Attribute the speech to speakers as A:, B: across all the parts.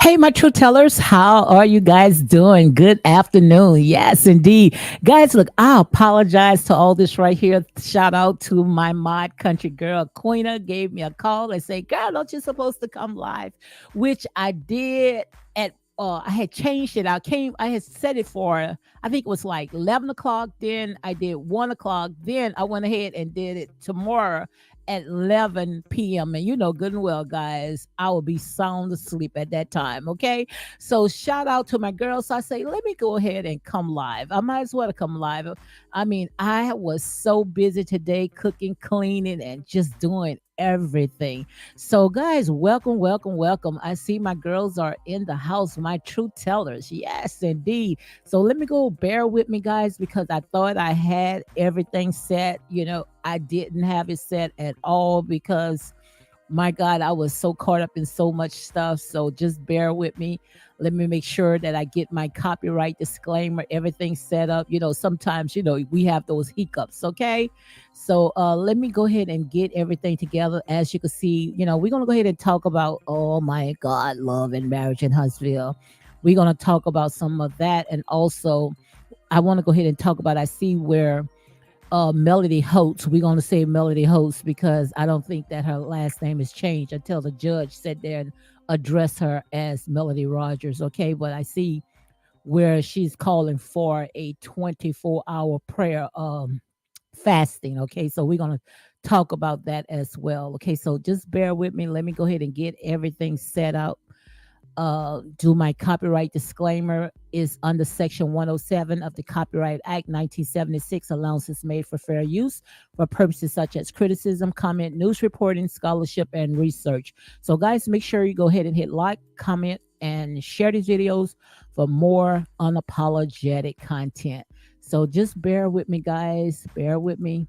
A: Hey, my true tellers, how are you guys doing? Good afternoon. Yes, indeed. Guys, look, I apologize to all this right here. Shout out to my mod country girl, Queena, gave me a call and say, girl, don't you supposed to come live? Which I did at I had changed it. I had set it for, I think it was like 11 o'clock. Then I did 1 o'clock. Then I went ahead and did it tomorrow at 11 p.m. And you know good and well, guys, I will be sound asleep at that time. Okay. So shout out to my girls. So I say, let me go ahead and come live. I might as well come live. I mean, I was so busy today cooking, cleaning, and just doing everything. So, guys, welcome, welcome, welcome. I see my girls are in the house, my true tellers. Yes, indeed. So let me go bear with me, guys, because I thought I had everything set. I didn't have it set at all because my God, I was so caught up in so much stuff. So just bear with me. Let me make sure that I get my copyright disclaimer, everything set up. Sometimes, we have those hiccups. Okay. So let me go ahead and get everything together. As you can see, we're going to go ahead and talk about, oh my God, love and marriage in Huntsville. We're going to talk about some of that. And also, I want to go ahead and talk about, I see where Melody Holtz. We're going to say Melody Holtz because I don't think that her last name has changed until the judge sat there and addressed her as Melody Rogers. Okay, but I see where she's calling for a 24-hour prayer fasting. Okay, so we're going to talk about that as well. Okay, so just bear with me. Let me go ahead and get everything set up. Do my copyright disclaimer is under Section 107 of the Copyright Act 1976. Allowances made for fair use for purposes such as criticism, comment, news reporting, scholarship, and research. So, guys, make sure you go ahead and hit like, comment, and share these videos for more unapologetic content. So just bear with me, guys. Bear with me.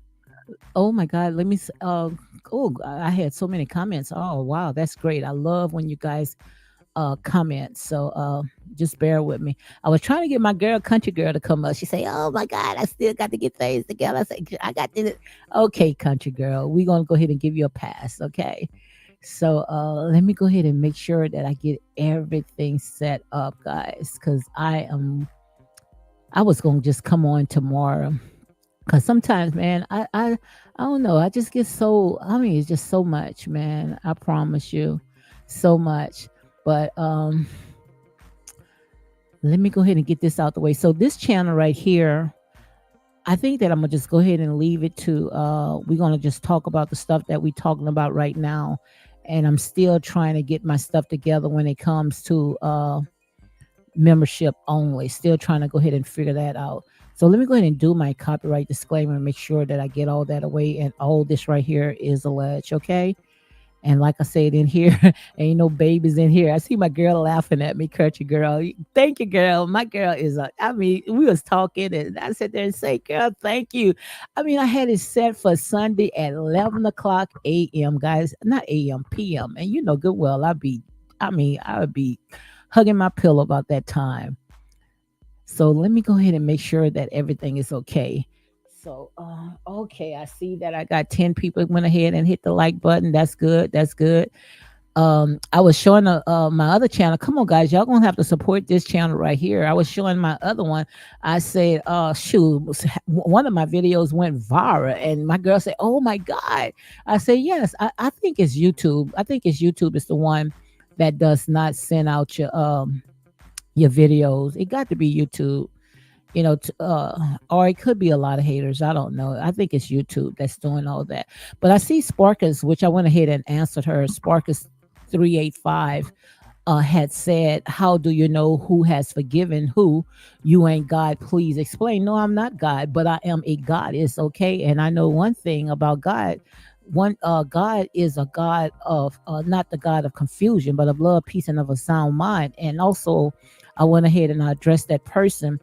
A: Oh my God, let me. I had so many comments. Oh wow, that's great. I love when you guys comment. So just bear with me. I was trying to get my girl, country girl, to come up. She say, "Oh my God, I still got to get things together." I say, "I got this." Okay, country girl, we're gonna go ahead and give you a pass. Okay. So let me go ahead and make sure that I get everything set up, guys, because I was gonna just come on tomorrow. Cause sometimes, man, I don't know. I just get so. I mean, it's just so much, man. I promise you, so much. But let me go ahead and get this out the way. So this channel right here, I think that I'm gonna just go ahead and leave it to. We're gonna just talk about the stuff that we're talking about right now, and I'm still trying to get my stuff together when it comes to membership only. Still trying to go ahead and figure that out. So let me go ahead and do my copyright disclaimer and make sure that I get all that away. And all this right here is alleged, okay? And like I said in here, ain't no babies in here. I see my girl laughing at me, country girl. Thank you, girl. My girl is we was talking and I sat there and say, girl, thank you. I mean, I had it set for Sunday at 11 o'clock a.m., guys. Not a.m., p.m. And you know good well, I would be hugging my pillow about that time. So let me go ahead and make sure that everything is okay. So, okay, I see that I got 10 people went ahead and hit the like button. That's good. That's good. I was showing my other channel. Come on, guys, y'all gonna have to support this channel right here. I was showing my other one. I said, shoot, one of my videos went viral, and my girl said, "Oh my god!" I said, "Yes, I think it's YouTube. I think it's YouTube is the one that does not send out your videos. It got to be YouTube." Or it could be a lot of haters. I don't know. I think it's YouTube that's doing all that. But I see Sparkus, which I went ahead and answered her. Sparkus 385 had said, "How do you know who has forgiven who? You ain't God. Please explain." No, I'm not God, but I am a goddess. Okay, and I know one thing about God. God is a God of not the God of confusion, but of love, peace, and of a sound mind. And also, I went ahead and I addressed that person.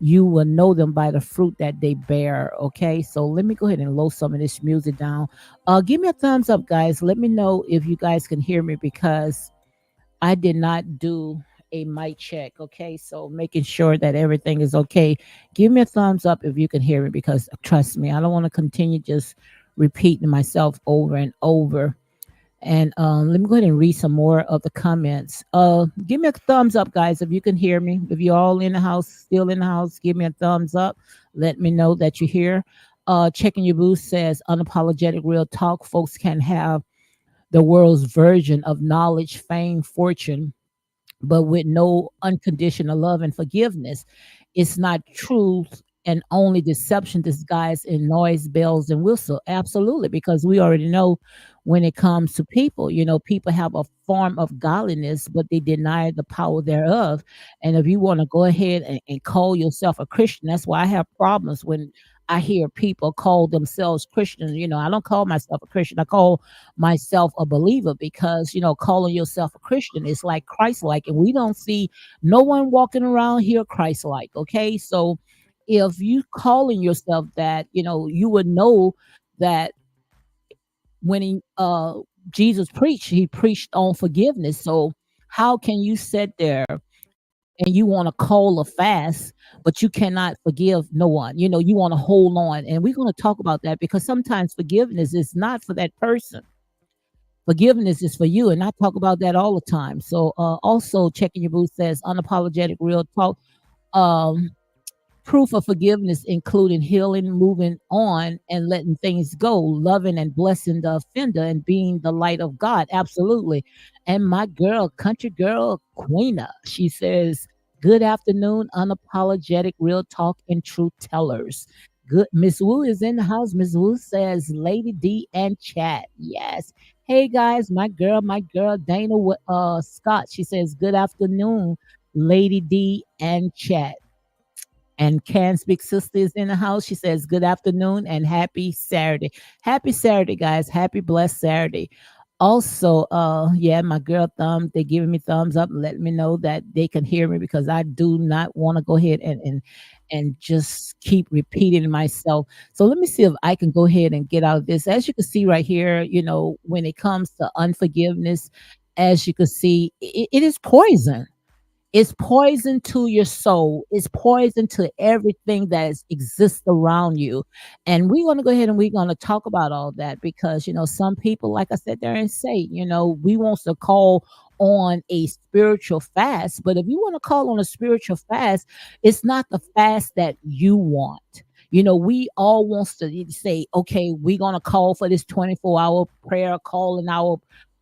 A: You will know them by the fruit that they bear. Okay, so let me go ahead and load some of this music down. Give me a thumbs up, guys. Let me know if you guys can hear me because I did not do a mic check. Okay, so making sure that everything is okay. Give me a thumbs up if you can hear me because trust me, I don't want to continue just repeating myself over and over. And let me go ahead and read some more of the comments. Give me a thumbs up, guys, if you can hear me. If you're all in the house, still in the house, give me a thumbs up. Let me know that you're here. Checking your booth says unapologetic real talk. Folks can have the world's version of knowledge, fame, fortune, but with no unconditional love and forgiveness. It's not truth and only deception disguised in noise, bells, and whistle. Absolutely, because we already know when it comes to people, people have a form of godliness, but they deny the power thereof. And if you want to go ahead and call yourself a Christian, that's why I have problems when I hear people call themselves Christians. I don't call myself a Christian. I call myself a believer because, calling yourself a Christian is like Christ like. And we don't see no one walking around here Christ like. Okay. So if you calling yourself that, you would know that when Jesus preached, he preached on forgiveness. So how can you sit there and you want to call a fast, but you cannot forgive no one? You want to hold on. And we're going to talk about that because sometimes forgiveness is not for that person. Forgiveness is for you. And I talk about that all the time. So also checking your booth says unapologetic real talk. Um, Proof of forgiveness, including healing, moving on, and letting things go, loving and blessing the offender, and being the light of God. Absolutely. And my girl, country girl, Queena, she says, "Good afternoon, unapologetic real talk and truth tellers." Good. Miss Wu is in the house. Miss Wu says, "Lady D and chat." Yes. Hey guys, my girl, Dana Scott. She says, "Good afternoon, Lady D and chat." And Can's big sister is in the house. She says, "Good afternoon and happy Saturday." Happy Saturday, guys. Happy blessed Saturday. Also, yeah, my girl they're giving me thumbs up and letting me know that they can hear me because I do not want to go ahead and just keep repeating myself. So let me see if I can go ahead and get out of this. As you can see right here, when it comes to unforgiveness, as you can see, it is poison. It's poison to your soul. It's poison to everything exists around you. And we're going to go ahead and we're going to talk about all that because, some people, like I said there and say, we want to call on a spiritual fast. But if you want to call on a spiritual fast, it's not the fast that you want. We all wants to say, okay, we're going to call for this 24-hour prayer, calling our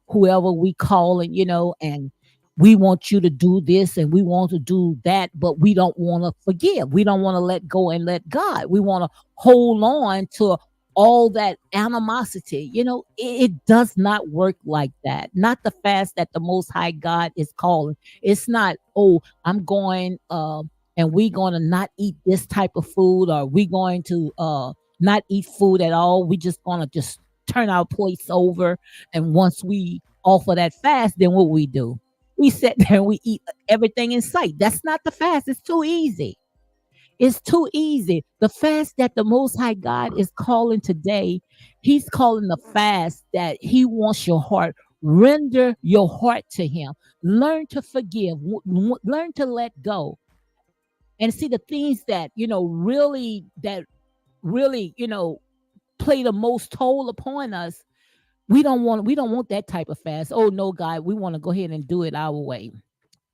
A: whoever we calling, and we want you to do this and we want to do that, but we don't want to forgive. We don't want to let go and let God. We want to hold on to all that animosity. It does not work like that. Not the fast that the Most High God is calling. It's not, oh, I'm going and we going to not eat this type of food, or we going to not eat food at all. We just going to just turn our plates over. And once we offer that fast, then what we do? We sit there and we eat everything in sight. That's not the fast. It's too easy. It's too easy. The fast that the Most High God is calling today, He's calling the fast that He wants your heart. Render your heart to Him. Learn to forgive. Learn to let go. And see the things that, really that really, play the most toll upon us. We don't want that type of fast. Oh no, God, we want to go ahead and do it our way.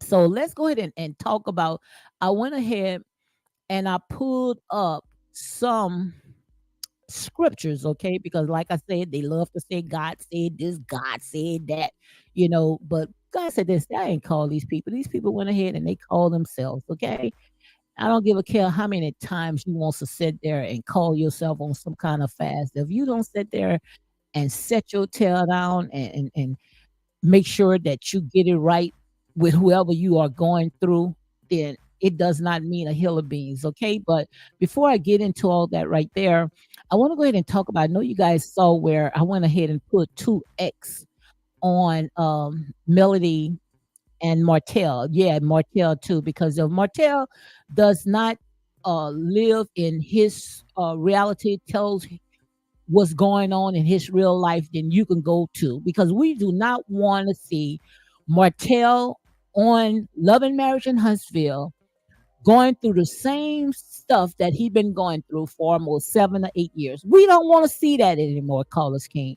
A: So let's go ahead and talk about. I went ahead and I pulled up some scriptures, okay? Because like I said, they love to say God said this, God said that, but God said this. I ain't call these people. These people went ahead and they called themselves, okay? I don't give a care how many times you want to sit there and call yourself on some kind of fast. If you don't sit there and set your tail down and make sure that you get it right with whoever you are going through, then it does not mean a hill of beans, okay? But before I get into all that right there, I want to go ahead and talk about. I know you guys saw where I went ahead and put 2X on Melody and Martell. Yeah, Martell too, because if Martell does not live in his reality, tells what's going on in his real life, then you can go to, because we do not want to see Martell on Love and Marriage in Huntsville going through the same stuff that he been going through for almost 7 or 8 years. We don't want to see that anymore, Carlos King.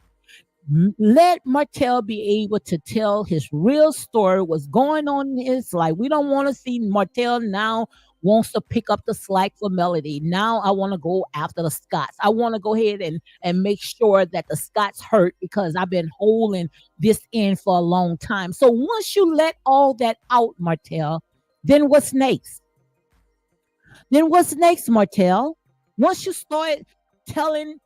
A: Let Martell be able to tell his real story, what's going on in his life. We don't want to see Martell now wants to pick up the slack for Melody. Now I want to go after the Scots. I want to go ahead and make sure that the Scots hurt because I've been holding this in for a long time. So once you let all that out, Martell, then what's next? Then what's next, Martell? Once you start telling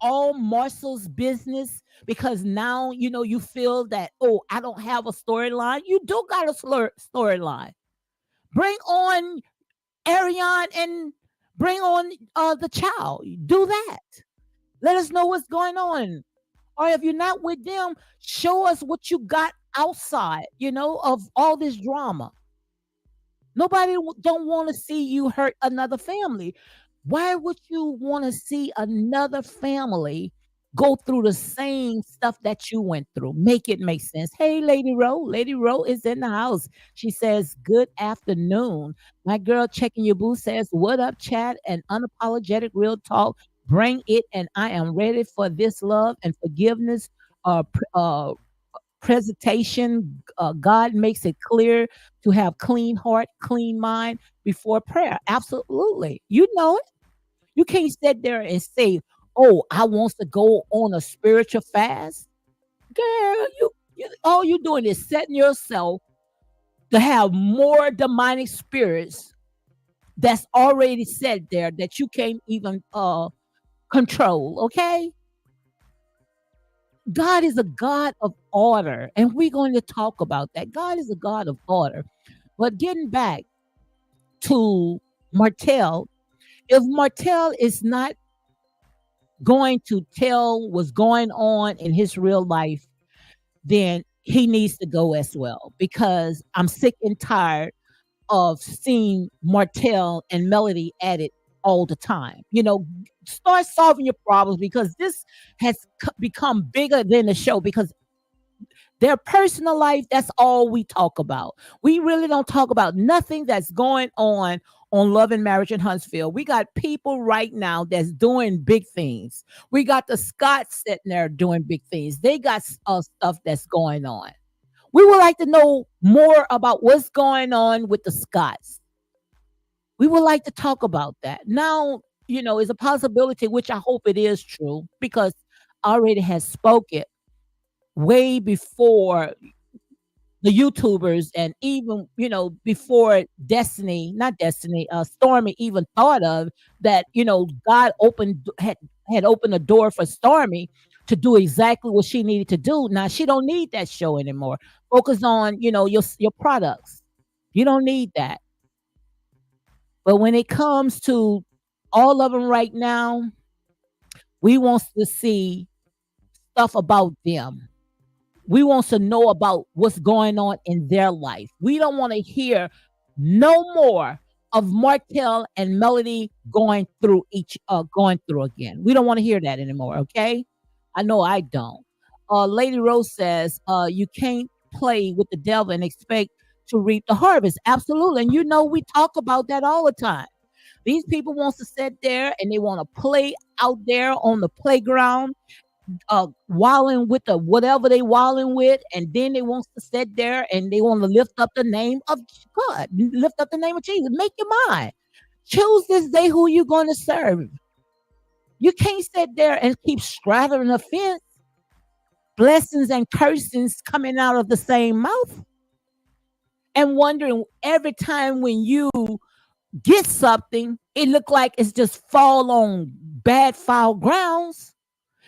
A: all Marcel's business, because now you feel that, oh, I don't have a storyline. You do got a storyline. Bring on Ariane and bring on the child. Do that. Let us know what's going on. Or if you're not with them, show us what you got outside, of all this drama. Nobody don't want to see you hurt another family. Why would you want to see another family go through the same stuff that you went through? Make it make sense. Hey, Lady Rowe. Lady Rowe is in the house. She says, good afternoon. My girl checking your boo says, what up, chat? And unapologetic real talk. Bring it. And I am ready for this love and forgiveness. Presentation, God makes it clear to have clean heart, clean mind before prayer. Absolutely. You know it. You can't sit there and say, oh, I want to go on a spiritual fast. Girl, you all you're doing is setting yourself to have more demonic spirits that's already set there that you can't even control. Okay. God is a God of order, and we're going to talk about that. God is a God of order. But getting back to Martell, if Martell is not going to tell what's going on in his real life, then he needs to go as well, because I'm sick and tired of seeing Martell and Melody at it all the time. Start solving your problems, because this has become bigger than the show, because their personal life, that's all we talk about. We really don't talk about nothing that's going on Love and Marriage in Huntsville. We got people right now that's doing big things. We got the Scots sitting there doing big things. They got stuff that's going on. We would like to know more about what's going on with the Scots. We would like to talk about that. Now, is a possibility, which I hope it is true, because I already has spoken way before the YouTubers, and even before not Destiny, Stormy even thought of that. God had opened the door for Stormy to do exactly what she needed to do. Now she don't need that show anymore. Focus on your products. You don't need that. But when it comes to all of them right now, we want to see stuff about them. We want to know about what's going on in their life. We don't want to hear no more of Martell and Melody going through again. We don't want to hear that anymore. Okay, I know I don't. Lady Rose says, you can't play with the devil and expect to reap the harvest. Absolutely, and we talk about that all the time, These people wants to sit there and they want to play out there on the playground, walling with the whatever they walling with, and then they wants to sit there and they want to lift up the name of God, lift up the name of Jesus. Make your mind. Choose this day who you're going to serve. You can't sit there and keep straddling the fence, blessings and cursings coming out of the same mouth, and wondering every time when you get something, it look like it's just fall on bad foul grounds.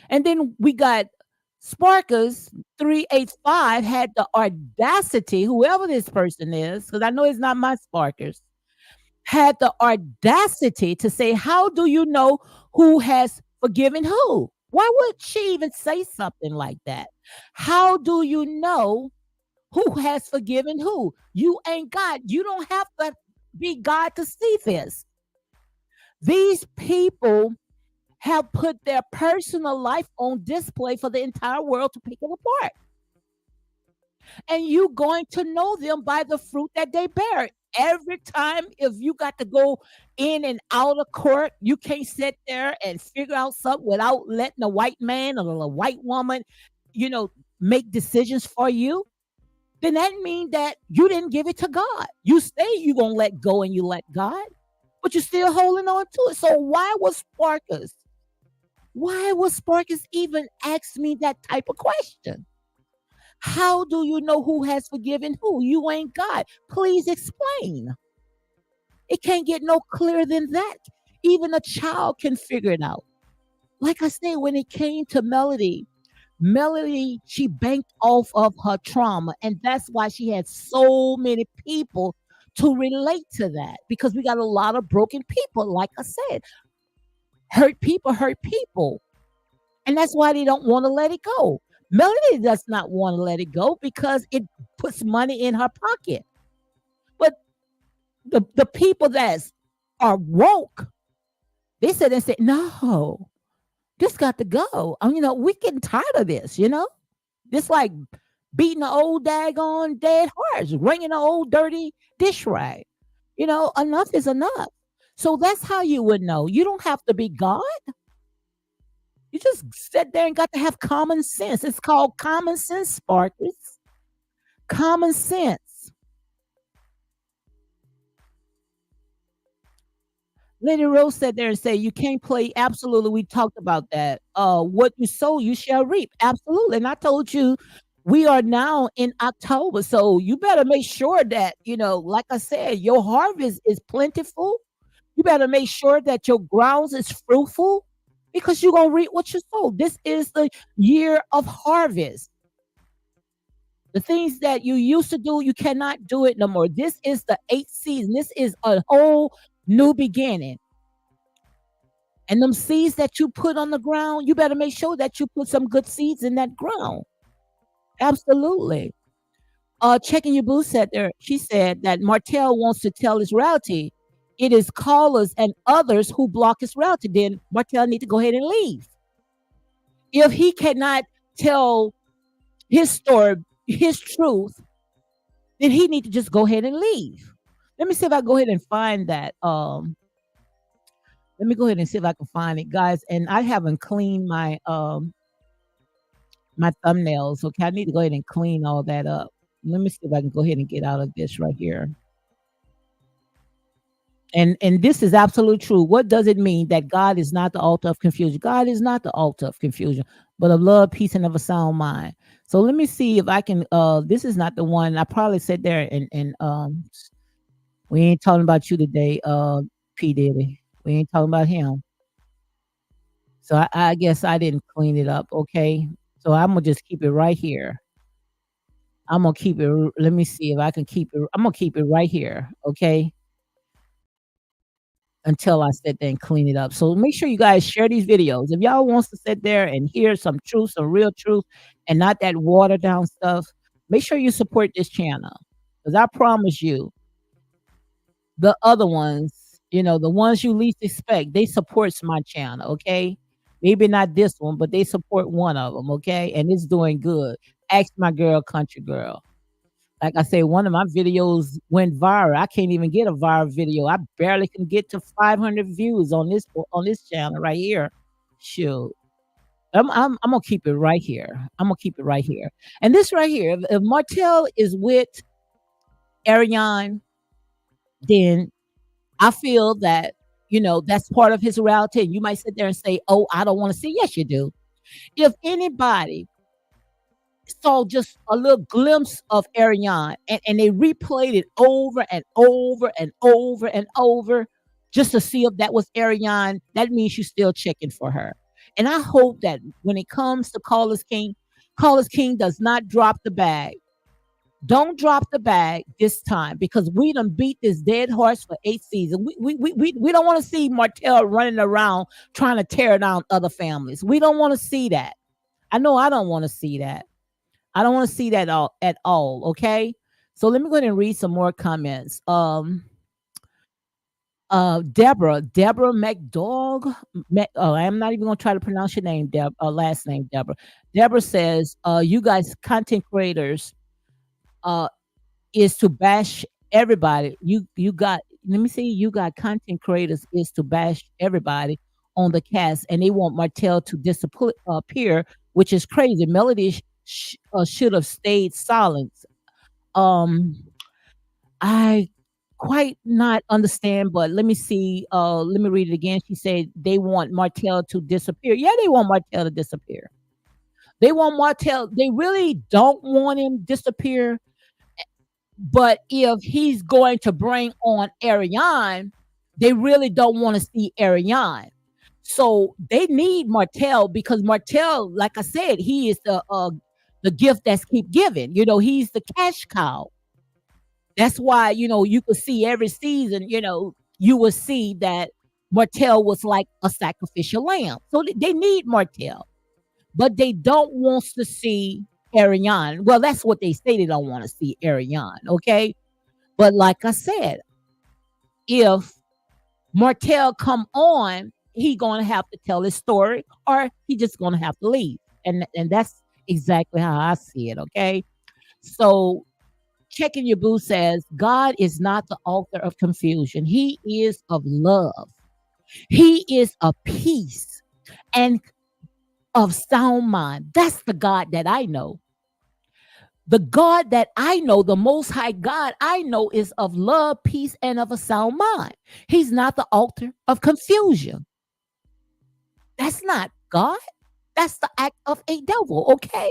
A: And then we got Sparkers 385 had the audacity, whoever this person is, because I know it's not my Sparkers, had the audacity to say, how do you know who has forgiven who? Why would she even say something like that? How do you know who has forgiven who? You ain't God. You don't have to be God to see this. These people have put their personal life on display for the entire world to pick it apart. And you going to know them by the fruit that they bear. Every time, if you got to go in and out of court, you can't sit there and figure out something without letting a white man or a white woman, make decisions for you. Then that means that you didn't give it to God. You say you're going to let go and you let God, but you're still holding on to it. So why was Sparkers even ask me that type of question? How do you know who has forgiven who? You ain't God. Please explain. It can't get no clearer than that. Even a child can figure it out. Like I said, when it came to Melody, she banked off of her trauma. And that's why she had so many people to relate to that, because we got a lot of broken people. Like I said, hurt people. And that's why they don't want to let it go. Melody does not want to let it go because it puts money in her pocket. But the people that are woke, they said, no, this got to go. We're getting tired of this, This like beating an old daggone dead horse, wringing an old dirty dish rag. Enough is enough. So that's how you would know. You don't have to be God. You just sit there and got to have common sense. It's called common sense, Sparkers. Common sense. Lady Rose sat there and said, you can't play. Absolutely. We talked about that. What you sow, you shall reap. Absolutely. And I told you, we are now in October. So you better make sure that, like I said, your harvest is plentiful. You better make sure that your grounds is fruitful, because you're going to reap what you sow. This is the year of harvest. The things that you used to do, you cannot do it no more. This is the 8th season. This is a whole new beginning. And them seeds that you put on the ground, you better make sure that you put some good seeds in that ground. Absolutely. Checking your booth set there, she said that Martell wants to tell his reality. It is callers and others who block his reality. Then Martell need to go ahead and leave. If he cannot tell his story, his truth, then he need to just go ahead and leave. Let me see if I go ahead and find that. Let me go ahead and see if I can find it, guys. And I haven't cleaned my my thumbnails. Okay, I need to go ahead and clean all that up. Let me see if I can go ahead and get out of this right here. And this is absolutely true. What does it mean that God is not the altar of confusion? God is not the altar of confusion, but of love, peace, and of a sound mind. So let me see if I can. This is not the one. I probably sit there and we ain't talking about you today, P Diddy. We ain't talking about him. So I guess I didn't clean it up. Okay, so I'm gonna just keep it right here. I'm gonna keep it. Let me see if I can keep it. I'm gonna keep it right here. Okay. Until I sit there and clean it up. So make sure you guys share these videos. If y'all wants to sit there and hear some truth, some real truth, and not that watered down stuff, make sure you support this channel. Because I promise you, the other ones, the ones you least expect, they supports my channel, okay? Maybe not this one, but they support one of them, okay? And it's doing good. Ask my girl, country girl. Like I say, one of my videos went viral. I can't even get a viral video. I barely can get to 500 views on this channel right here. Shoot. I'm gonna keep it right here. I'm gonna keep it right here. And this right here, if Martell is with Ariane, then I feel that, that's part of his reality. And you might sit there and say, oh, I don't want to see. Yes, you do. If anybody saw just a little glimpse of Ariane and they replayed it over and over and over and over just to see if that was Ariane, that means you're still checking for her. And I hope that when it comes to Call King does not drop the bag. Don't drop the bag this time because we done beat this dead horse for 8 seasons. We don't want to see Martell running around trying to tear down other families. We don't want to see that. I know I don't want to see that. I don't want to see that at all. Okay. So let me go ahead and read some more comments. Deborah McDowell. I'm not even gonna try to pronounce your name, last name, Deborah. Deborah says, you guys content creators, uh, is to bash everybody. You got let me see, you got content creators is to bash everybody on the cast, and they want Martell to disappear, which is crazy. Melody should have stayed silent. Um, I quite not understand, but let me see. Let me read it again. She said they want Martell to disappear. Yeah, they want Martell to disappear. They want Martell. They really don't want him disappear. But if he's going to bring on Ariane, they really don't want to see Ariane. So they need Martell because Martell, like I said, he is the gift that's keep giving. He's the cash cow. That's why, you could see every season, you will see that Martell was like a sacrificial lamb. So they need Martell, but they don't want to see Ariane. Well, that's what they say. They don't want to see Ariane. Okay. But like I said, if Martell come on, he gonna have to tell his story, or he just gonna have to leave. And that's exactly how I see it. Okay. So Checking Your Boo says, God is not the author of confusion. He is of love. He is of peace and of sound mind. That's the God that I know. The God that I know, the most high God I know, is of love, peace, and of a sound mind. He's not the author of confusion. That's not God. That's the act of a devil, okay?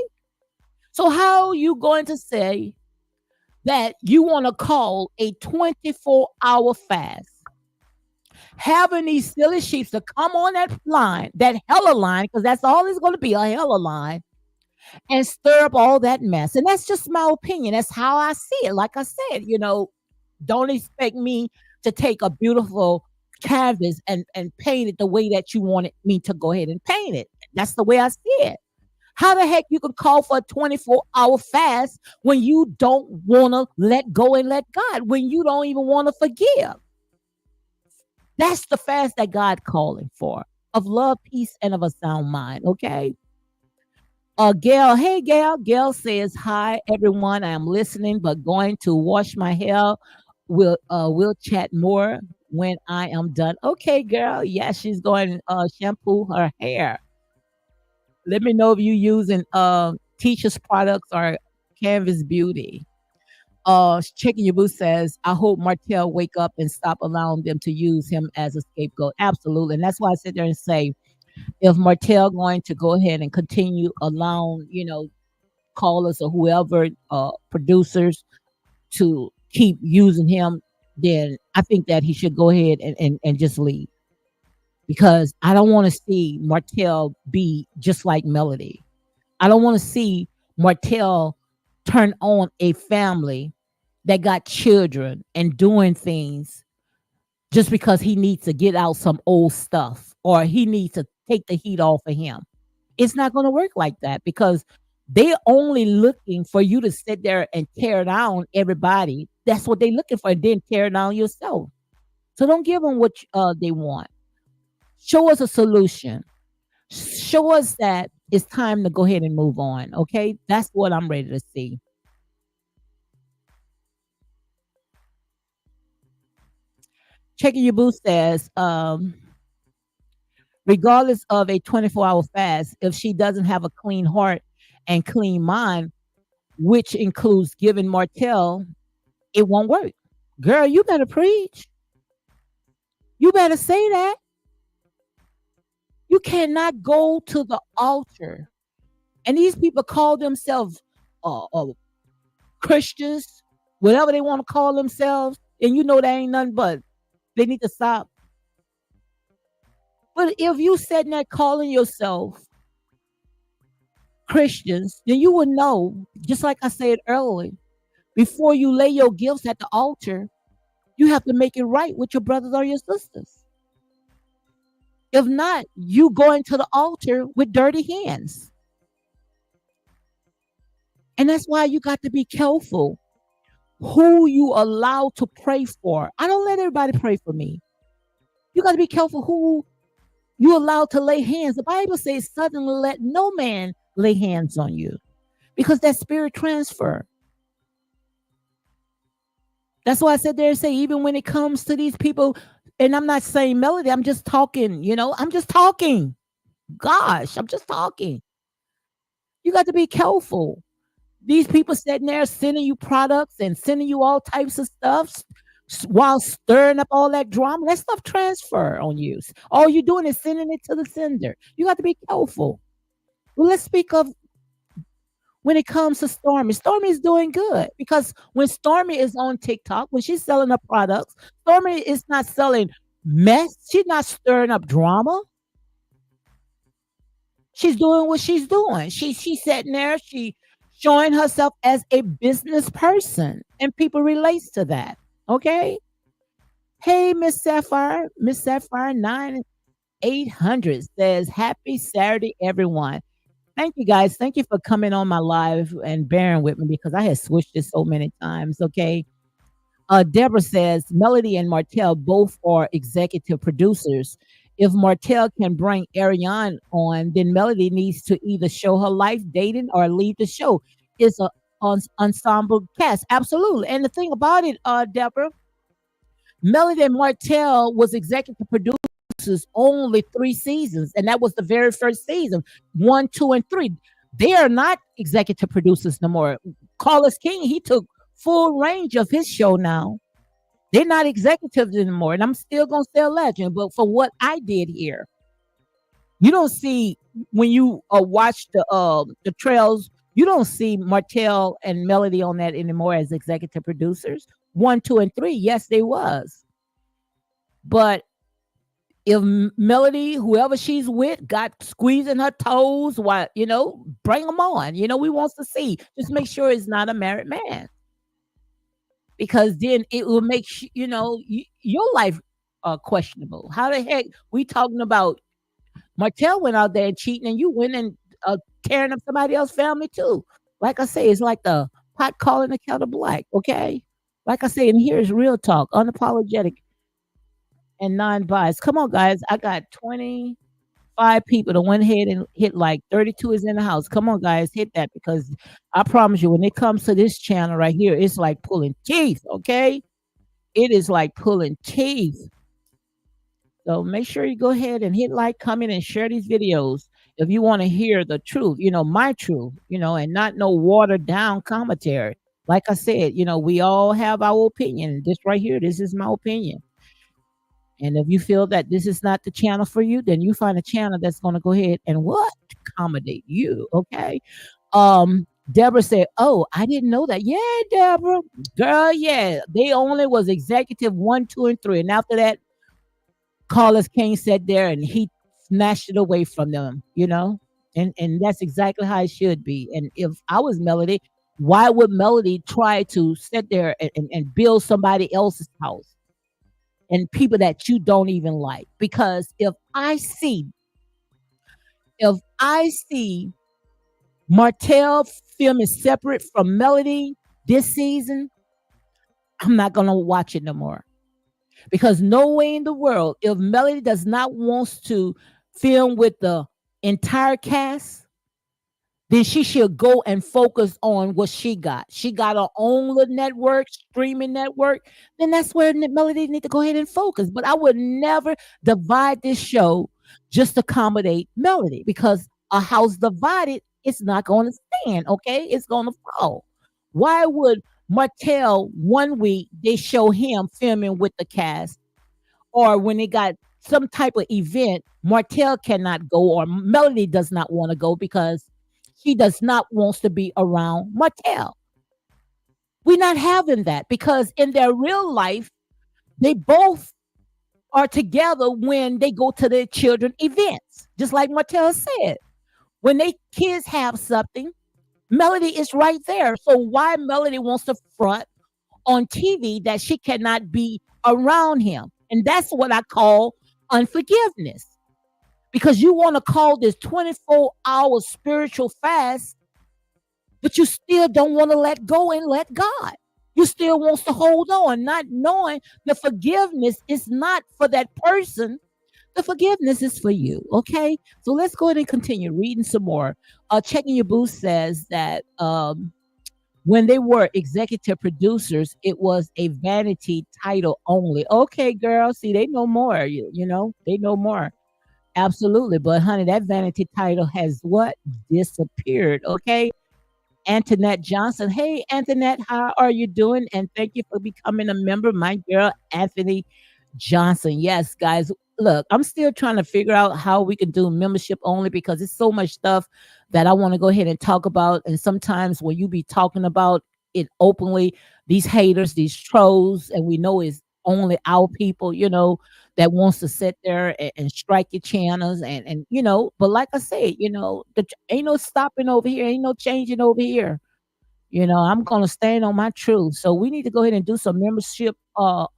A: So how are you going to say that you want to call a 24-hour fast, having these silly sheep to come on that line, that hella line, because that's all it's going to be, a hella line, and stir up all that mess? And that's just my opinion. That's how I see it. Like I said, don't expect me to take a beautiful canvas and paint it the way that you wanted me to go ahead and paint it. That's the way I see it. How the heck you could call for a 24-hour fast when you don't want to let go and let God, when you don't even want to forgive? That's the fast that God calling for, of love, peace, and of a sound mind. Okay. Gail, hey Gail. Gail says, hi everyone. I am listening, but going to wash my hair. We'll chat more when I am done. Okay, girl. Yeah, she's going shampoo her hair. Let me know if you using Teacher's products or Canvas Beauty. Chicken Your Boo says, I hope Martell wake up and stop allowing them to use him as a scapegoat. Absolutely. And that's why I sit there and say, if Martell going to go ahead and continue allowing, callers or whoever, producers, to keep using him, then I think that he should go ahead and just leave. Because I don't want to see Martell be just like Melody. I don't want to see Martell turn on a family that got children and doing things just because he needs to get out some old stuff or he needs to take the heat off of him. It's not going to work like that because they're only looking for you to sit there and tear down everybody. That's what they're looking for, and then tear down yourself. So don't give them what they want. Show us a solution. Show us that it's time to go ahead and move on. Okay. That's what I'm ready to see. Checking Your Booth says, regardless of a 24-hour fast, if she doesn't have a clean heart and clean mind, which includes giving Martell, it won't work. Girl, you better preach. You better say that. You cannot go to the altar. And these people call themselves Christians, whatever they want to call themselves, and you know they ain't nothing but they need to stop. But if you sitting there calling yourself Christians, then you would know, just like I said earlier, before you lay your gifts at the altar, you have to make it right with your brothers or your sisters. If not, you going to the altar with dirty hands. And that's why you got to be careful who you allow to pray for. I don't let everybody pray for me. You got to be careful who you allow to lay hands. The Bible says, suddenly let no man lay hands on you, because that spirit transfer. That's why I said there, say, even when it comes to these people, and I'm not saying Melody, I'm just talking, I'm just talking. Gosh, I'm just talking. You got to be careful. These people sitting there sending you products and sending you all types of stuff while stirring up all that drama. That stuff transfer on you. All you're doing is sending it to the sender. You got to be careful. Well, let's speak of when it comes to Stormy. Stormy is doing good, because when Stormy is on TikTok, when she's selling her products, Stormy is not selling mess. She's not stirring up drama. She's doing what she's doing. She's sitting there, she showing herself as a business person, and people relates to that. Okay. Hey, Miss Sapphire 9800 says, happy Saturday, everyone. Thank you guys. Thank you for coming on my live and bearing with me, because I had switched it so many times. Okay. Deborah says, Melody and Martell both are executive producers. If Martell can bring Ariane on, then Melody needs to either show her life dating or leave the show. It's a ensemble cast. Absolutely. And the thing about it, Deborah, Melody and Martell was executive producers only 3 seasons, and that was the very first season, 1, 2, and 3. They are not executive producers no more. Carlos King, he took full range of his show now. They're not executives anymore, and I'm still gonna stay a legend. But for what I did here, you don't see, when you watch the trails, you don't see Martell and Melody on that anymore as executive producers. 1, 2, and 3, yes, they was. But if Melody, whoever she's with, got squeezing her toes, why, bring them on. We wants to see. Just make sure it's not a married man, because then it will make your life questionable. How the heck we talking about Martell went out there and cheating, and you went and tearing up somebody else's family too? Like I say, it's like the pot calling the kettle black. Okay, like I say, and here's real talk, unapologetic and non-biased. Come on, guys, I got 25 people that went ahead and hit like 32 is in the house. Come on, guys, hit that, because I promise you, when it comes to this channel right here, it's like pulling teeth. Okay, it is like pulling teeth. So make sure you go ahead and hit like, comment, and share these videos if you want to hear the truth, my truth, and not no watered down commentary. Like I said, we all have our opinion. This right here, this is my opinion. And if you feel that this is not the channel for you, then you find a channel that's going to go ahead and what? Accommodate you. Okay. Deborah said, oh, I didn't know that. Yeah, Deborah. Girl, yeah. They only was executive 1, 2, and 3. And after that, Carlos King sat there and he snatched it away from them, and that's exactly how it should be. And if I was Melody, why would Melody try to sit there and build somebody else's house and people that you don't even like? Because if I see Martell film is separate from Melody this season, I'm not gonna watch it no more. Because no way in the world, if Melody does not want to film with the entire cast, then she should go and focus on what she got. She got her own little network, streaming network. Then that's where Melody need to go ahead and focus. But I would never divide this show just to accommodate Melody because a house divided, it's not going to stand. Okay, it's going to fall. Why would Martell one week they show him filming with the cast, or when they got some type of event, Martell cannot go or Melody does not want to go because she does not wants to be around Martell. We're not having that because in their real life, they both are together when they go to their children events. Just like Martell said, when they kids have something, Melody is right there. So why Melody wants to front on TV that she cannot be around him? And that's what I call unforgiveness. Because you want to call this 24-hour spiritual fast, but you still don't want to let go and let God. You still wants to hold on, not knowing the forgiveness is not for that person. The forgiveness is for you. Okay. So let's go ahead and continue reading some more. Checking Your Booth says that when they were executive producers, it was a vanity title only. Okay, girl. See, they know more. You know, they know more. Absolutely. But honey, that vanity title has what? Disappeared. Okay. Antoinette Johnson. Hey, Antoinette, how are you doing? And thank you for becoming a member. My girl, Anthony Johnson. Yes, guys. Look, I'm still trying to figure out how we can do membership only because it's so much stuff that I want to go ahead and talk about. And sometimes when you be talking about it openly, these haters, these trolls, and we know it's only our people, that wants to sit there and strike your channels but like I said, ain't no stopping over here, ain't no changing over here. I'm gonna stand on my truth. So we need to go ahead and do some membership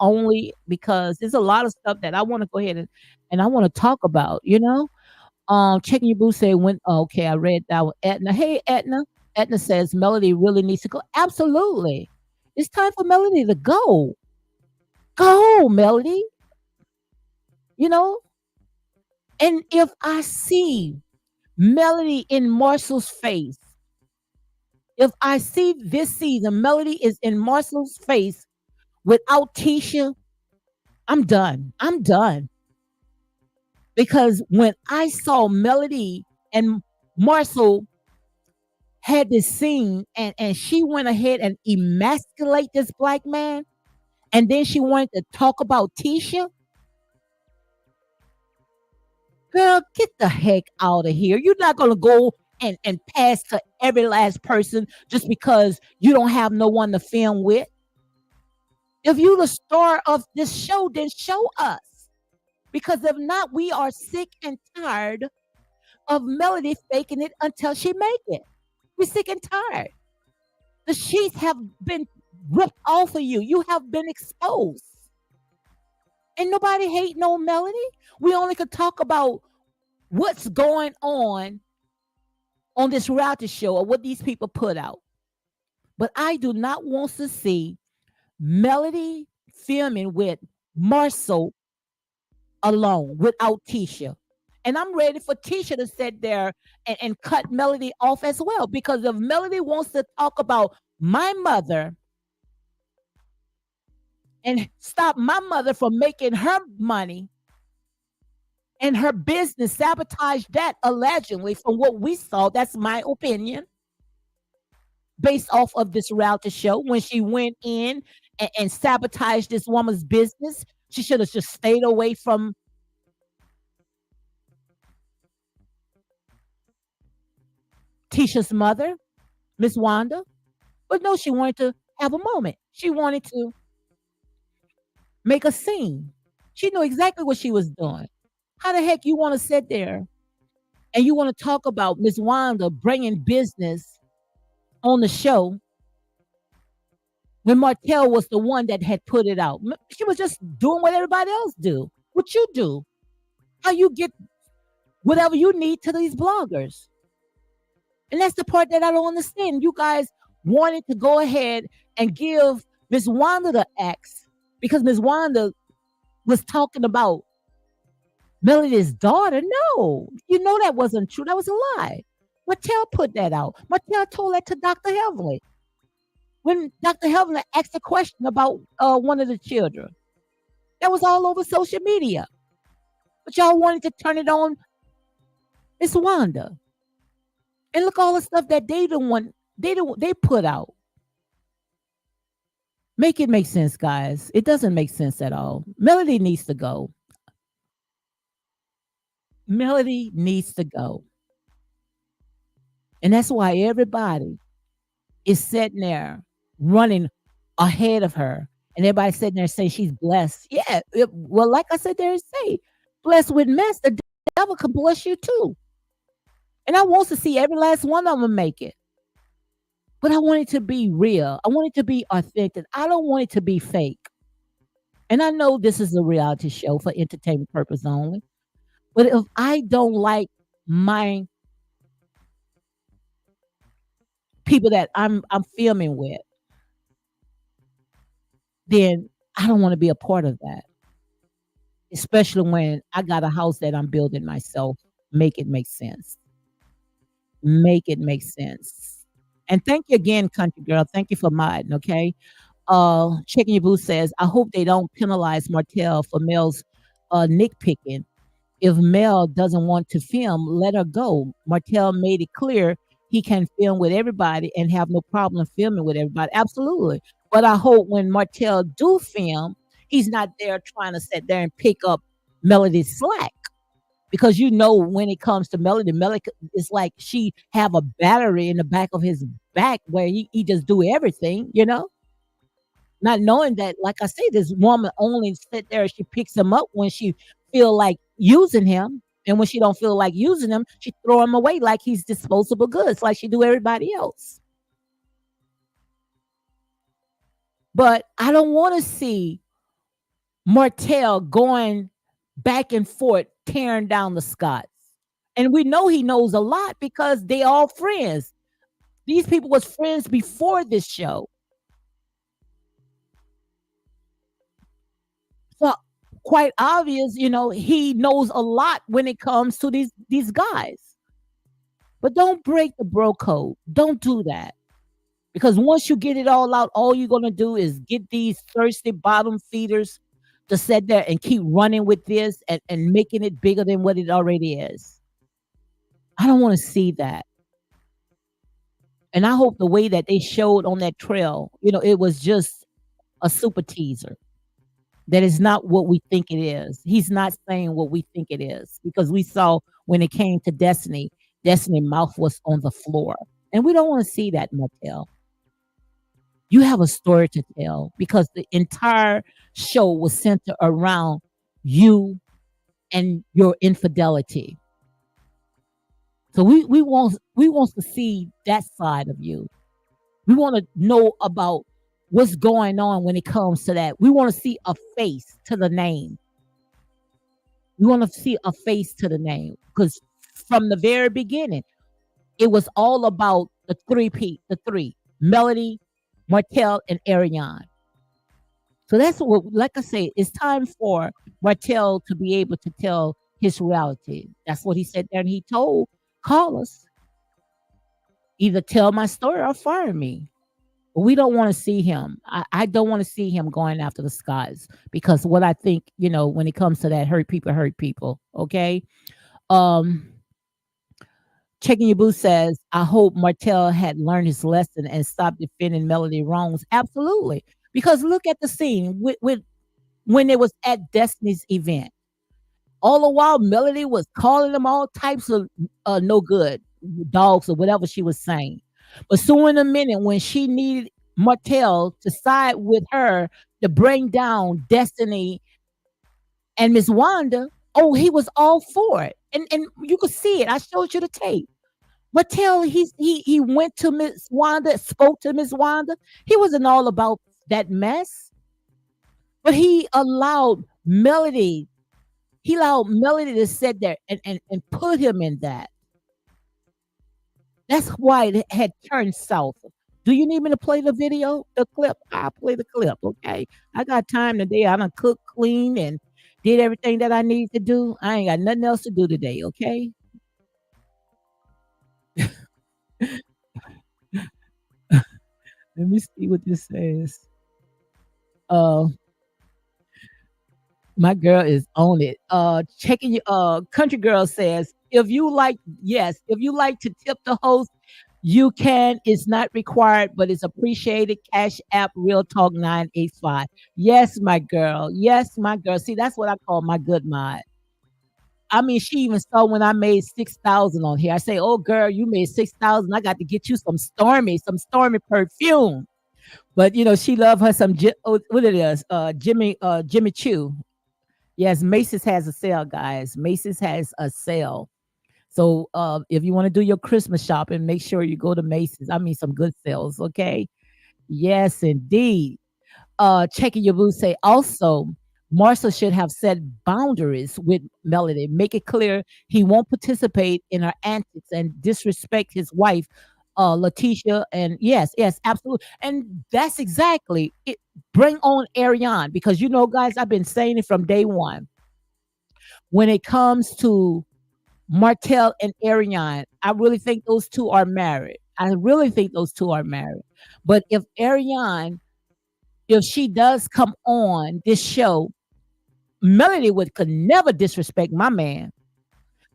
A: only because there's a lot of stuff that I want to go ahead and I want to talk about. Checking Your Boo say when okay, I read that one. Etna. Hey Etna. Etna says Melody really needs to go. Absolutely. It's time for Melody to go. Go, Melody. You know? And if I see Melody in Marcel's face, if I see this season, Melody is in Marcel's face without Tisha, I'm done. I'm done. Because when I saw Melody and Marcel had this scene and she went ahead and emasculate this black man, and then she wanted to talk about Tisha, girl, get the heck out of here. You're not going to go and pass to every last person just because you don't have no one to film with. If you the star of this show, then show us. Because if not, we are sick and tired of Melody faking it until she make it. We're sick and tired. The sheets have been ripped off of you. You have been exposed. Ain't nobody hate no Melody. We only could talk about what's going on this reality show or what these people put out. But I do not want to see Melody filming with Marcel alone without Tisha. And I'm ready for Tisha to sit there and cut Melody off as well. Because if Melody wants to talk about my mother and stop my mother from making her money and her business, sabotage that allegedly from what we saw, that's my opinion, based off of this reality show, when she went in and sabotaged this woman's business, she should have just stayed away from Tisha's mother, Miss Wanda. But no, she wanted to have a moment. She wanted to make a scene. She knew exactly what she was doing. How the heck you want to sit there and you want to talk about Miss Wanda bringing business on the show when Martell was the one that had put it out? She was just doing what everybody else do. What you do. How you get whatever you need to these bloggers. And that's the part that I don't understand. You guys wanted to go ahead and give Miss Wanda the X because Miss Wanda was talking about Melody's daughter. No, you know that wasn't true. That was a lie. Mattel put that out. Mattel told that to Dr. Heavenly when Dr. Heavenly asked a question about one of the children. That was all over social media. But y'all wanted to turn it on Miss Wanda. And look all the stuff that they put out. Make it make sense, guys. It doesn't make sense at all. Melody needs to go. Melody needs to go. And that's why everybody is sitting there running ahead of her. And everybody sitting there saying she's blessed. Yeah. Well, like I said there, say, blessed with mess, the devil can bless you too. And I want to see every last one of them make it. But I want it to be real. I want it to be authentic. I don't want it to be fake. And I know this is a reality show for entertainment purpose only. But if I don't like my people that I'm filming with, then I don't want to be a part of that. Especially when I got a house that I'm building myself. Make it make sense. Make it make sense. And thank you again, country girl. Thank you for modding, okay? Chicken Your Boo says, I hope they don't penalize Martell for Mel's nitpicking. If Mel doesn't want to film, let her go. Martell made it clear he can film with everybody and have no problem filming with everybody. Absolutely. But I hope when Martell do film, he's not there trying to sit there and pick up Melody's slack. Because you know when it comes to Melody, it's like she have a battery in the back of his back where he just do everything, not knowing that, like I say, this woman only sit there. She picks him up when she feel like using him, and when she don't feel like using him, she throw him away like he's disposable goods, like she do everybody else. But I don't want to see Martell going back and forth, tearing down the Scots. And we know he knows a lot because they all friends. These people was friends before this show. So quite obvious, he knows a lot when it comes to these guys. But don't break the bro code. Don't do that. Because once you get it all out, all you're going to do is get these thirsty bottom feeders to sit there and keep running with this and making it bigger than what it already is. I don't want to see that. And I hope the way that they showed on that trail, it was just a super teaser. That is not what we think it is. He's not saying what we think it is because we saw when it came to Destiny mouth was on the floor. And we don't want to see that, Mattel. You have a story to tell because the entire show was centered around you and your infidelity. So we want to see that side of you. We want to know about what's going on when it comes to that. We want to see a face to the name. We want to see a face to the name because from the very beginning, it was all about the three, Melody, Martell, and Ariane. So that's what, like I say, it's time for Martell to be able to tell his reality. That's what he said there, and he told callers, either tell my story or fire me. But we don't want to see him. I don't want to see him going after the skies because what I think, when it comes to that, hurt people. Okay. Checking Your Boo says, I hope Martell had learned his lesson and stopped defending Melody wrongs. Absolutely. Because look at the scene with when it was at Destiny's event. All the while, Melody was calling them all types of no good dogs or whatever she was saying. But soon in a minute, when she needed Martell to side with her to bring down Destiny and Miss Wanda, oh, he was all for it. And you could see it. I showed you the tape. Martell, he went to Miss Wanda, spoke to Miss Wanda. He wasn't all about that mess. But he allowed Melody to sit there and put him in that. That's why it had turned south. Do you need me to play the video, the clip? I'll play the clip, okay? I got time today. I done cooked, clean, and did everything that I need to do. I ain't got nothing else to do today, okay? Let me see what this says. Uh, my girl is on it. Checking your country girl says if you like, yes, if you like to tip the host, you can. It's not required, but it's appreciated. Cash app Real Talk 985. Yes, my girl. Yes, my girl. See, that's what I call my good mod. I mean, she even saw when I made 6,000 on here. I say, "Oh, girl, you made 6,000. I got to get you some stormy perfume." But she love her some. What it is? Jimmy Choo. Yes, Macy's has a sale, guys. Macy's has a sale. So if you want to do your Christmas shopping, make sure you go to Macy's. I mean, some good sales. Okay. Yes, indeed. Checking your boots say also, Marcel should have set boundaries with Melody. Make it clear he won't participate in her antics and disrespect his wife, Letitia. And yes, yes, absolutely. And that's exactly it. Bring on Ariane because guys, I've been saying it from day one. When it comes to Martell and Ariane, I really think those two are married. I really think those two are married. But if Ariane, if she does come on this show, Melody could never disrespect my man.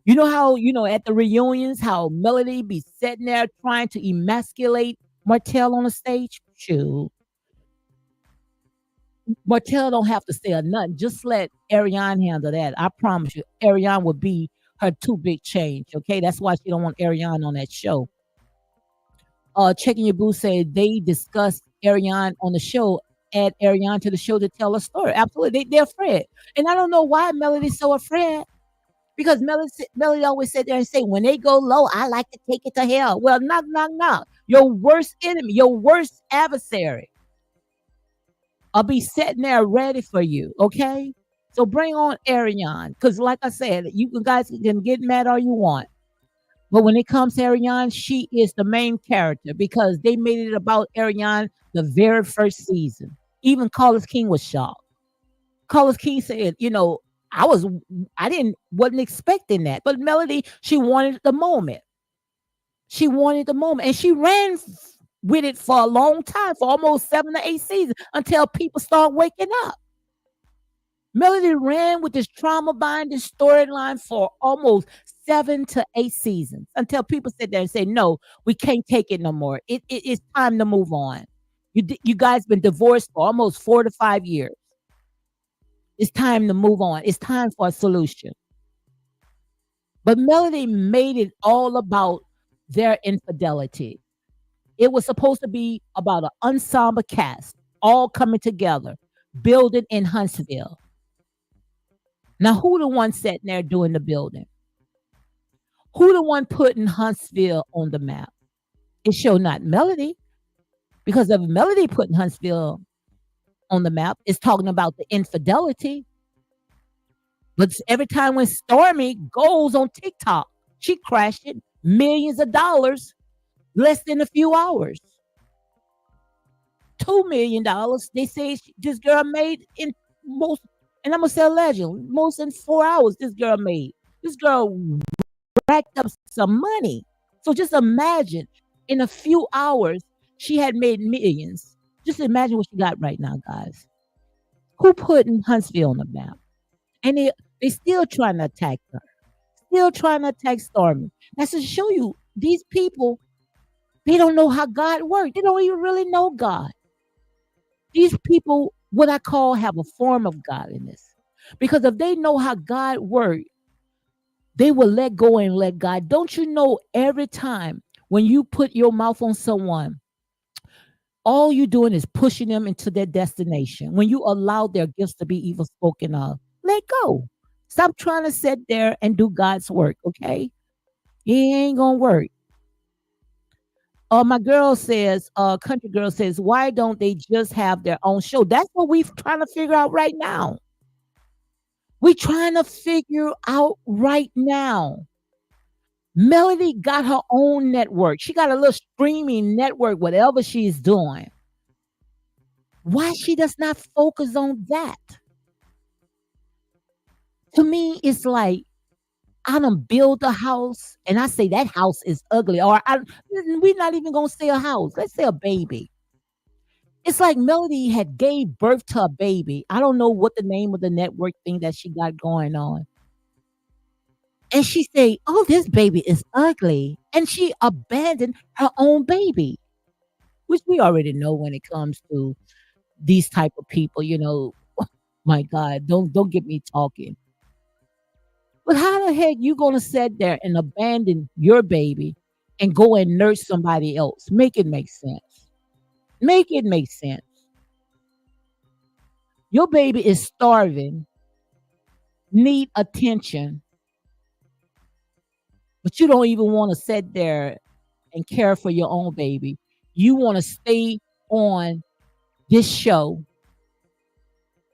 A: You know how, at the reunions, how Melody be sitting there trying to emasculate Martell on the stage? Shoot. Martell don't have to say a nothing. Just let Ariane handle that. I promise you, Ariane will be her too big change. Okay, that's why she don't want Ariane on that show. Checking your boo said they discussed Ariane on the show. Add Ariane to the show to tell a story. Absolutely, they're afraid, and I don't know why Melody's so afraid. Because Melody always sit there and say, when they go low, I like to take it to hell. Well, knock, knock, knock. Your worst enemy, your worst adversary, I'll be sitting there ready for you. Okay. So bring on Ariane. Because like I said, you guys can get mad all you want. But when it comes to Ariane, she is the main character because they made it about Ariane the very first season. Even Carlos King was shocked. Carlos King said, I was I didn't wasn't expecting that. But Melody, she wanted the moment. She wanted the moment. And she ran with it for a long time, for almost 7 to 8 seasons, until people start waking up. Melody ran with this trauma binding storyline for almost 7 to 8 seasons until people sit there and say, no, we can't take it no more. It's time to move on. You guys been divorced for almost 4 to 5 years. It's time to move on. It's time for a solution. But Melody made it all about their infidelity. It was supposed to be about an ensemble cast all coming together, building in Huntsville. Now, who the one sitting there doing the building? Who the one putting Huntsville on the map? It showed not Melody, because if Melody putting Huntsville on the map, it's talking about the infidelity. But every time when Stormy goes on TikTok, she crashed it millions of dollars less than a few hours. $2 million. They say this girl made in most, and I'm gonna say a legend, most in 4 hours. This girl made. This girl racked up some money. So just imagine, in a few hours, she had made millions. Just imagine what she got right now, guys. Who putting Huntsville on the map? And they still trying to attack her. Still trying to attack Stormy. That's to show you these people, they don't know how God works. They don't even really know God. These people, what I call, have a form of godliness. Because if they know how God works, they will let go and let God. Don't you know every time when you put your mouth on someone, all you're doing is pushing them into their destination. When you allow their gifts to be evil spoken of, let go. Stop trying to sit there and do God's work, okay? It ain't gonna work. My girl says, country girl says, why don't they just have their own show? That's what we're trying to figure out right now. We're trying to figure out right now. Melody got her own network. She got a little streaming network, whatever she's doing. Why she does not focus on that? To me, it's like I done build a house, and I say that house is ugly. Or we're not even gonna say a house. Let's say a baby. It's like Melody had gave birth to a baby. I don't know what the name of the network thing that she got going on. And she say, "Oh, this baby is ugly." And she abandoned her own baby, which we already know when it comes to these type of people, my God, don't get me talking. But how the heck you gonna sit there and abandon your baby and go and nurse somebody else? Make it make sense. Make it make sense. Your baby is starving, need attention, but you don't even want to sit there and care for your own baby. You want to stay on this show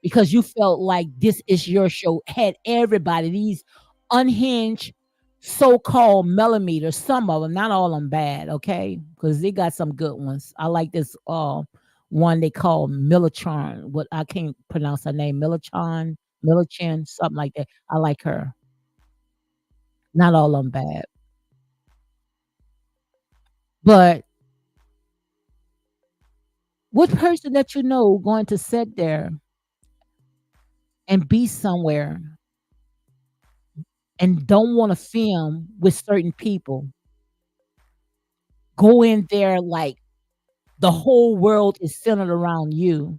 A: because you felt like this is your show. Had everybody, these unhinged so-called millimeters, some of them, not all of them bad, okay? Because they got some good ones. I like this one they call Millichan. What I can't pronounce her name, Millichan, something like that. I like her. Not all of them bad. But what person that you know going to sit there and be somewhere and don't want to film with certain people, go in there like the whole world is centered around you.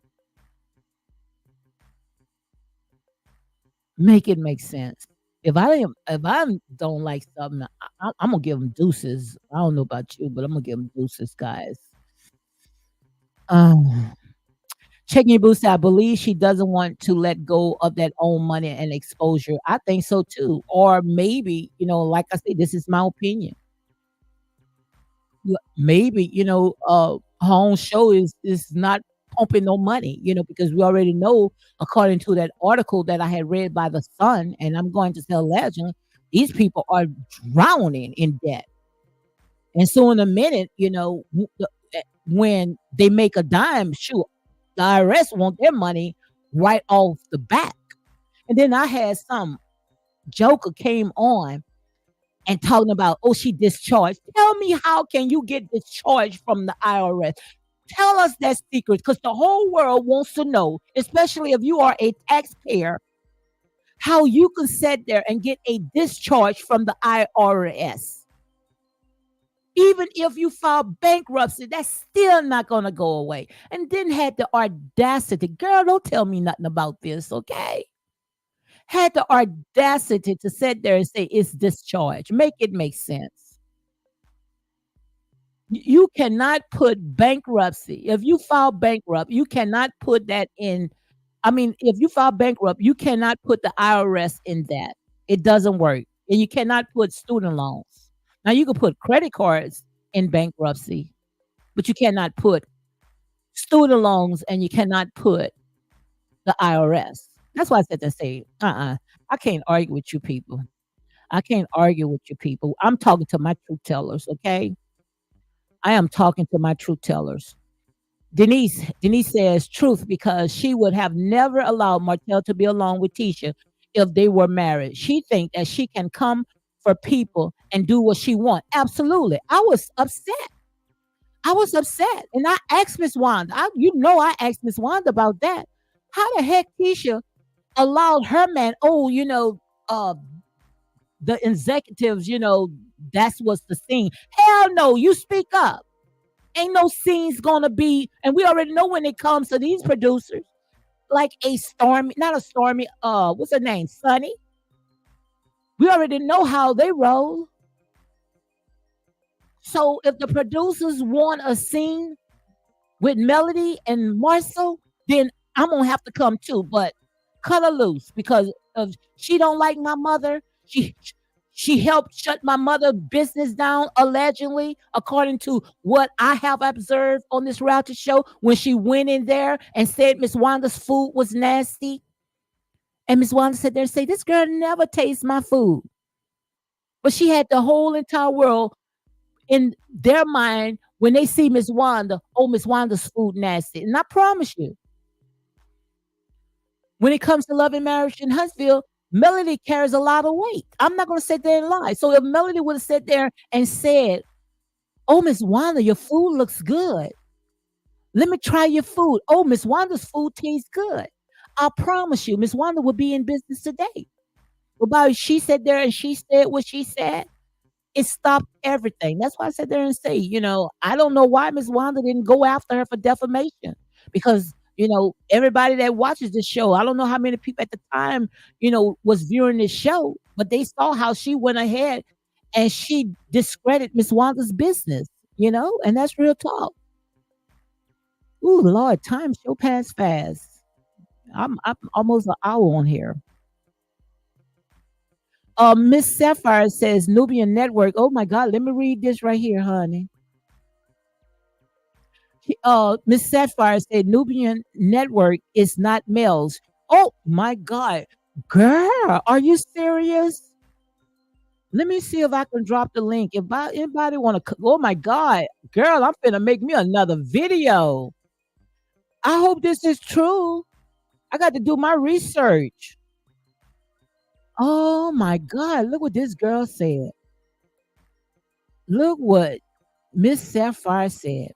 A: Make it make sense. If I don't like something, I'm gonna give them deuces. I don't know about you, but I'm gonna give them deuces, guys. Um, Checking your boots. I believe she doesn't want to let go of that own money and exposure. I think so too. Or maybe, like I said, this is my opinion. Maybe, her own show is not pumping no money, because we already know, according to that article that I had read by the Sun, and I'm going to tell Legend, these people are drowning in debt. And so in a minute, when they make a dime, shoot, the IRS want their money right off the back. And then I had some joker came on and talking about, oh, she discharged. Tell me, how can you get discharged from the IRS? Tell us that secret, because the whole world wants to know, especially if you are a taxpayer, how you can sit there and get a discharge from the IRS. Even if you file bankruptcy, that's still not going to go away. And then had the audacity, girl, don't tell me nothing about this, okay? Had the audacity to sit there and say it's discharged. Make it make sense. You cannot put bankruptcy. If you file bankrupt, you cannot put that in. I mean, if you file bankrupt, you cannot put the IRS in that. It doesn't work. And you cannot put student loans. Now, you can put credit cards in bankruptcy, but you cannot put student loans and you cannot put the IRS. That's why I said to say, I can't argue with you people. I can't argue with you people. I'm talking to my truth tellers, okay? I am talking to my truth tellers. Denise says truth because she would have never allowed Martell to be alone with Tisha if they were married. She thinks that she can come for people and do what she wants. Absolutely. I was upset. I was upset. And I asked Miss Wanda. I asked Miss Wanda about that. How the heck Tisha allowed her man, the executives, that's what's the scene. Hell no, you speak up. Ain't no scenes gonna be, and we already know when it comes to these producers, like a Stormy, not a Stormy, what's her name? Sunny. We already know how they roll. So if the producers want a scene with Melody and Marcel, then I'm gonna have to come too. But cut her loose, because if she don't like my mother, she helped shut my mother's business down, allegedly, according to what I have observed on this reality show, when she went in there and said Miss Wanda's food was nasty. And Miss Wanda sat there and said, this girl never tastes my food. But she had the whole entire world in their mind when they see Miss Wanda, oh, Miss Wanda's food nasty. And I promise you, when it comes to love and marriage in Huntsville, Melody carries a lot of weight. I'm not going to sit there and lie. So if Melody would have sat there and said, oh, Miss Wanda, your food looks good, Let me try your food. Oh, Miss Wanda's food tastes good. I promise you, Miss Wanda will be in business today. About she sat there and she said what she said. It stopped everything. That's why I sat there and say, I don't know why Miss Wanda didn't go after her for defamation because, everybody that watches this show, I don't know how many people at the time, was viewing this show, but they saw how she went ahead and she discredited Miss Wanda's business, and that's real talk. Ooh, Lord, time sure pass fast. I'm almost an hour on here. Miss Sapphire says Nubian Network. Oh my God, let me read this right here, honey. Miss Sapphire said Nubian Network is not males. Oh my God, girl, are you serious? Let me see if I can drop the link. If anybody want to, oh my God, girl, I'm finna make me another video. I hope this is true. I got to do my research. Oh my God, look what this girl said. Look what Miss Sapphire said.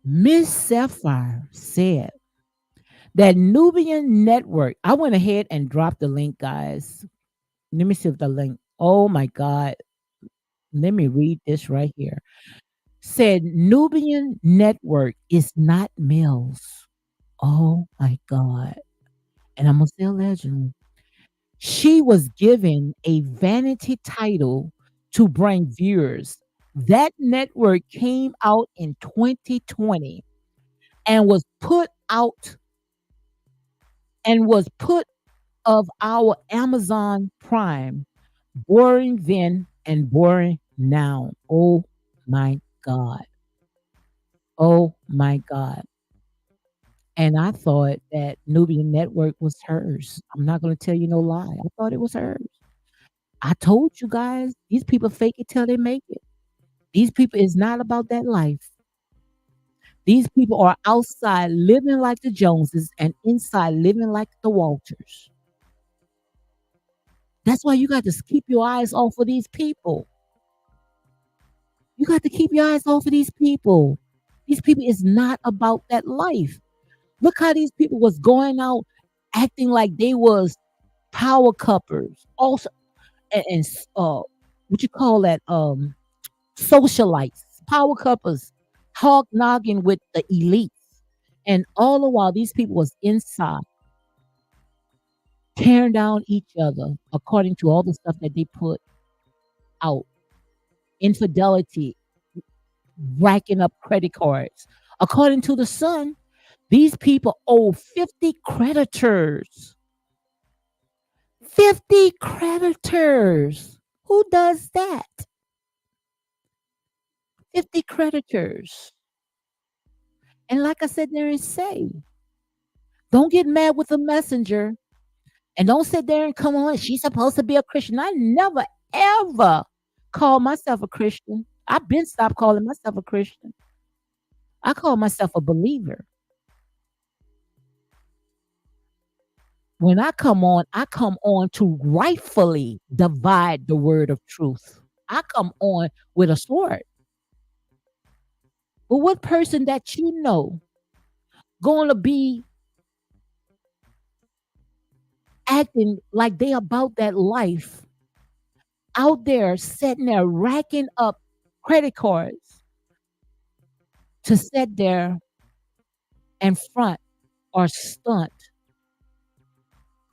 A: Miss Sapphire said that Nubian Network. I went ahead and dropped the link, guys. Let me see if the link. Oh my God. Let me read this right here. Said Nubian Network is not males. Oh my God. And I'm going to say allegedly. She was given a vanity title to bring viewers. That network came out in 2020 and was put of our Amazon Prime. Boring then and boring now. Oh my God. Oh my God. And I thought that Nubian Network was hers. I'm not going to tell you no lie. I thought it was hers. I told you guys, these people fake it till they make it. These people is not about that life. These people are outside living like the Joneses and inside living like the Walters. That's why you got to keep your eyes off of these people. You got to keep your eyes off of these people. These people is not about that life. Look how these people was going out acting like they was power cuppers. Also, and what you call that? Socialites, power cuppers, hog nogging with the elites. And all the while, these people was inside tearing down each other according to all the stuff that they put out. Infidelity, racking up credit cards. According to the Sun, these people owe 50 creditors. 50 creditors. Who does that? 50 creditors. And like I said there and say, don't get mad with the messenger and don't sit there and come on. She's supposed to be a Christian. I never, ever call myself a Christian. I've been stopped calling myself a Christian. I call myself a believer. When I come on to rightfully divide the word of truth. I come on with a sword. But what person that you know going to be acting like they about that life out there sitting there racking up credit cards to sit there and front or stunt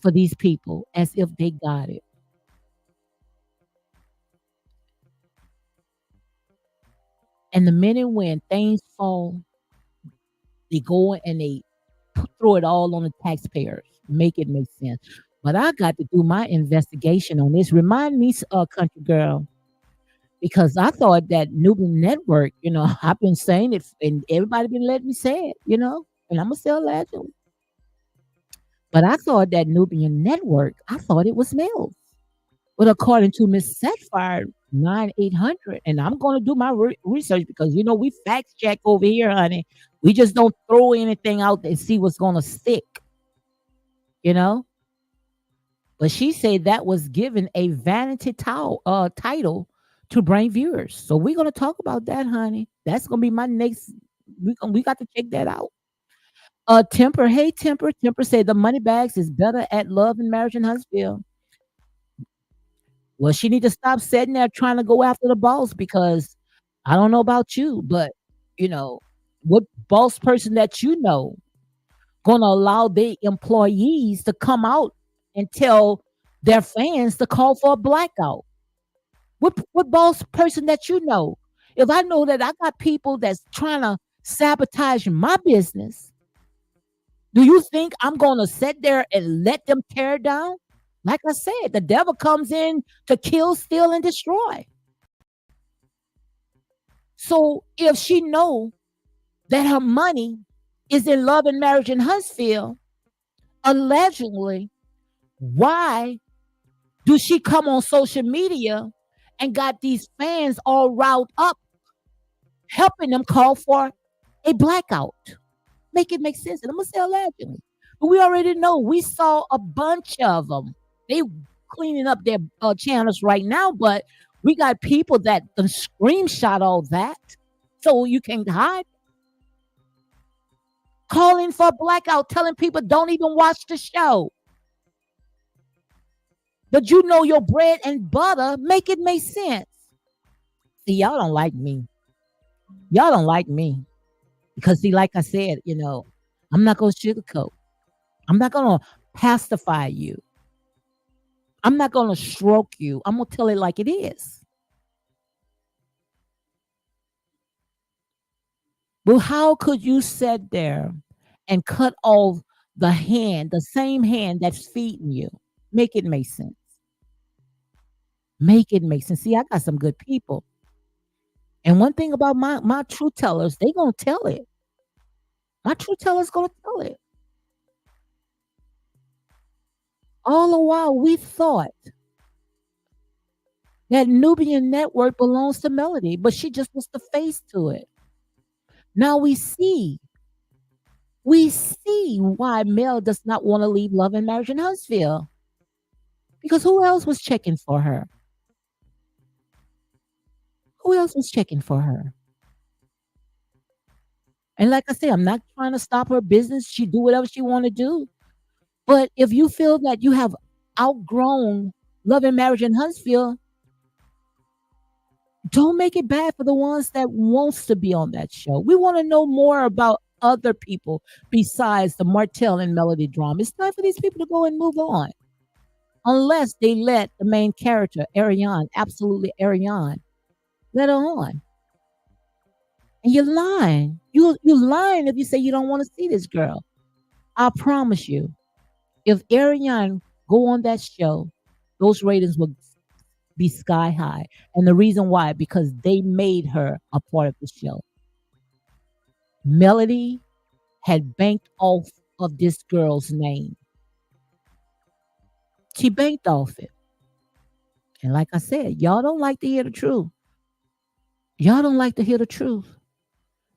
A: for these people as if they got it. And the minute when things fall, they go and they throw it all on the taxpayers, make it make sense. But I got to do my investigation on this. Remind me, country girl, because I thought that Nubian Network, I've been saying it, and everybody been letting me say it, and I'm gonna say allegedly. But I thought that Nubian Network, I thought it was males. But according to Miss Sapphire 9800, and I'm going to do my research because we fact check over here, honey. We just don't throw anything out there and see what's going to stick, you know. But she said that was given a vanity title to bring viewers. So we're going to talk about that, honey. That's going to be my next We got to check that out. Temper, hey Temper, Temper said the money bags is better at Love and Marriage in Huntsville. Well, she need to stop sitting there trying to go after the boss because I don't know about you, but you know, what boss person that you know gonna allow their employees to come out and tell their fans to call for a blackout? What boss person that you know? If I know that I got people that's trying to sabotage my business, do you think I'm gonna sit there and let them tear down? Like I said, the devil comes in to kill, steal, and destroy. So if she know that her money is in Love and Marriage in Huntsville, allegedly, why do she come on social media and got these fans all riled up, helping them call for a blackout? Make it make sense. And I'm gonna say allegedly, but we already know. We saw a bunch of them. They cleaning up their channels right now, but we got people that can screenshot all that, so you can hide. Calling for blackout, telling people don't even watch the show. But you know your bread and butter. Make it make sense. See, y'all don't like me. Y'all don't like me because see, like I said, I'm not gonna sugarcoat. I'm not gonna pacify you. I'm not gonna stroke you. I'm gonna tell it like it is. But how could you sit there and cut off the same hand that's feeding you? Make it make sense. Make it make sense. See, I got some good people. And one thing about my truth tellers, they gonna tell it. My truth tellers gonna tell it. All the while we thought that Nubian Network belongs to Melody, but she just was the face to it. Now we see why Mel does not want to leave Love and Marriage in Huntsville. Because who else was checking for her? Who else was checking for her? And like I said, I'm not trying to stop her business. She do whatever she want to do. But if you feel that you have outgrown Love and Marriage in Huntsville, don't make it bad for the ones that wants to be on that show. We want to know more about other people besides the Martell and Melody drama. It's time for these people to go and move on. Unless they let the main character, Ariane, absolutely Ariane, let her on. And you're lying. You lying if you say you don't want to see this girl. I promise you, if Ariane go on that show, those ratings will be sky high. And the reason why, because they made her a part of the show. Melody had banked off of this girl's name. She banked off it. And like I said, y'all don't like to hear the truth. Y'all don't like to hear the truth.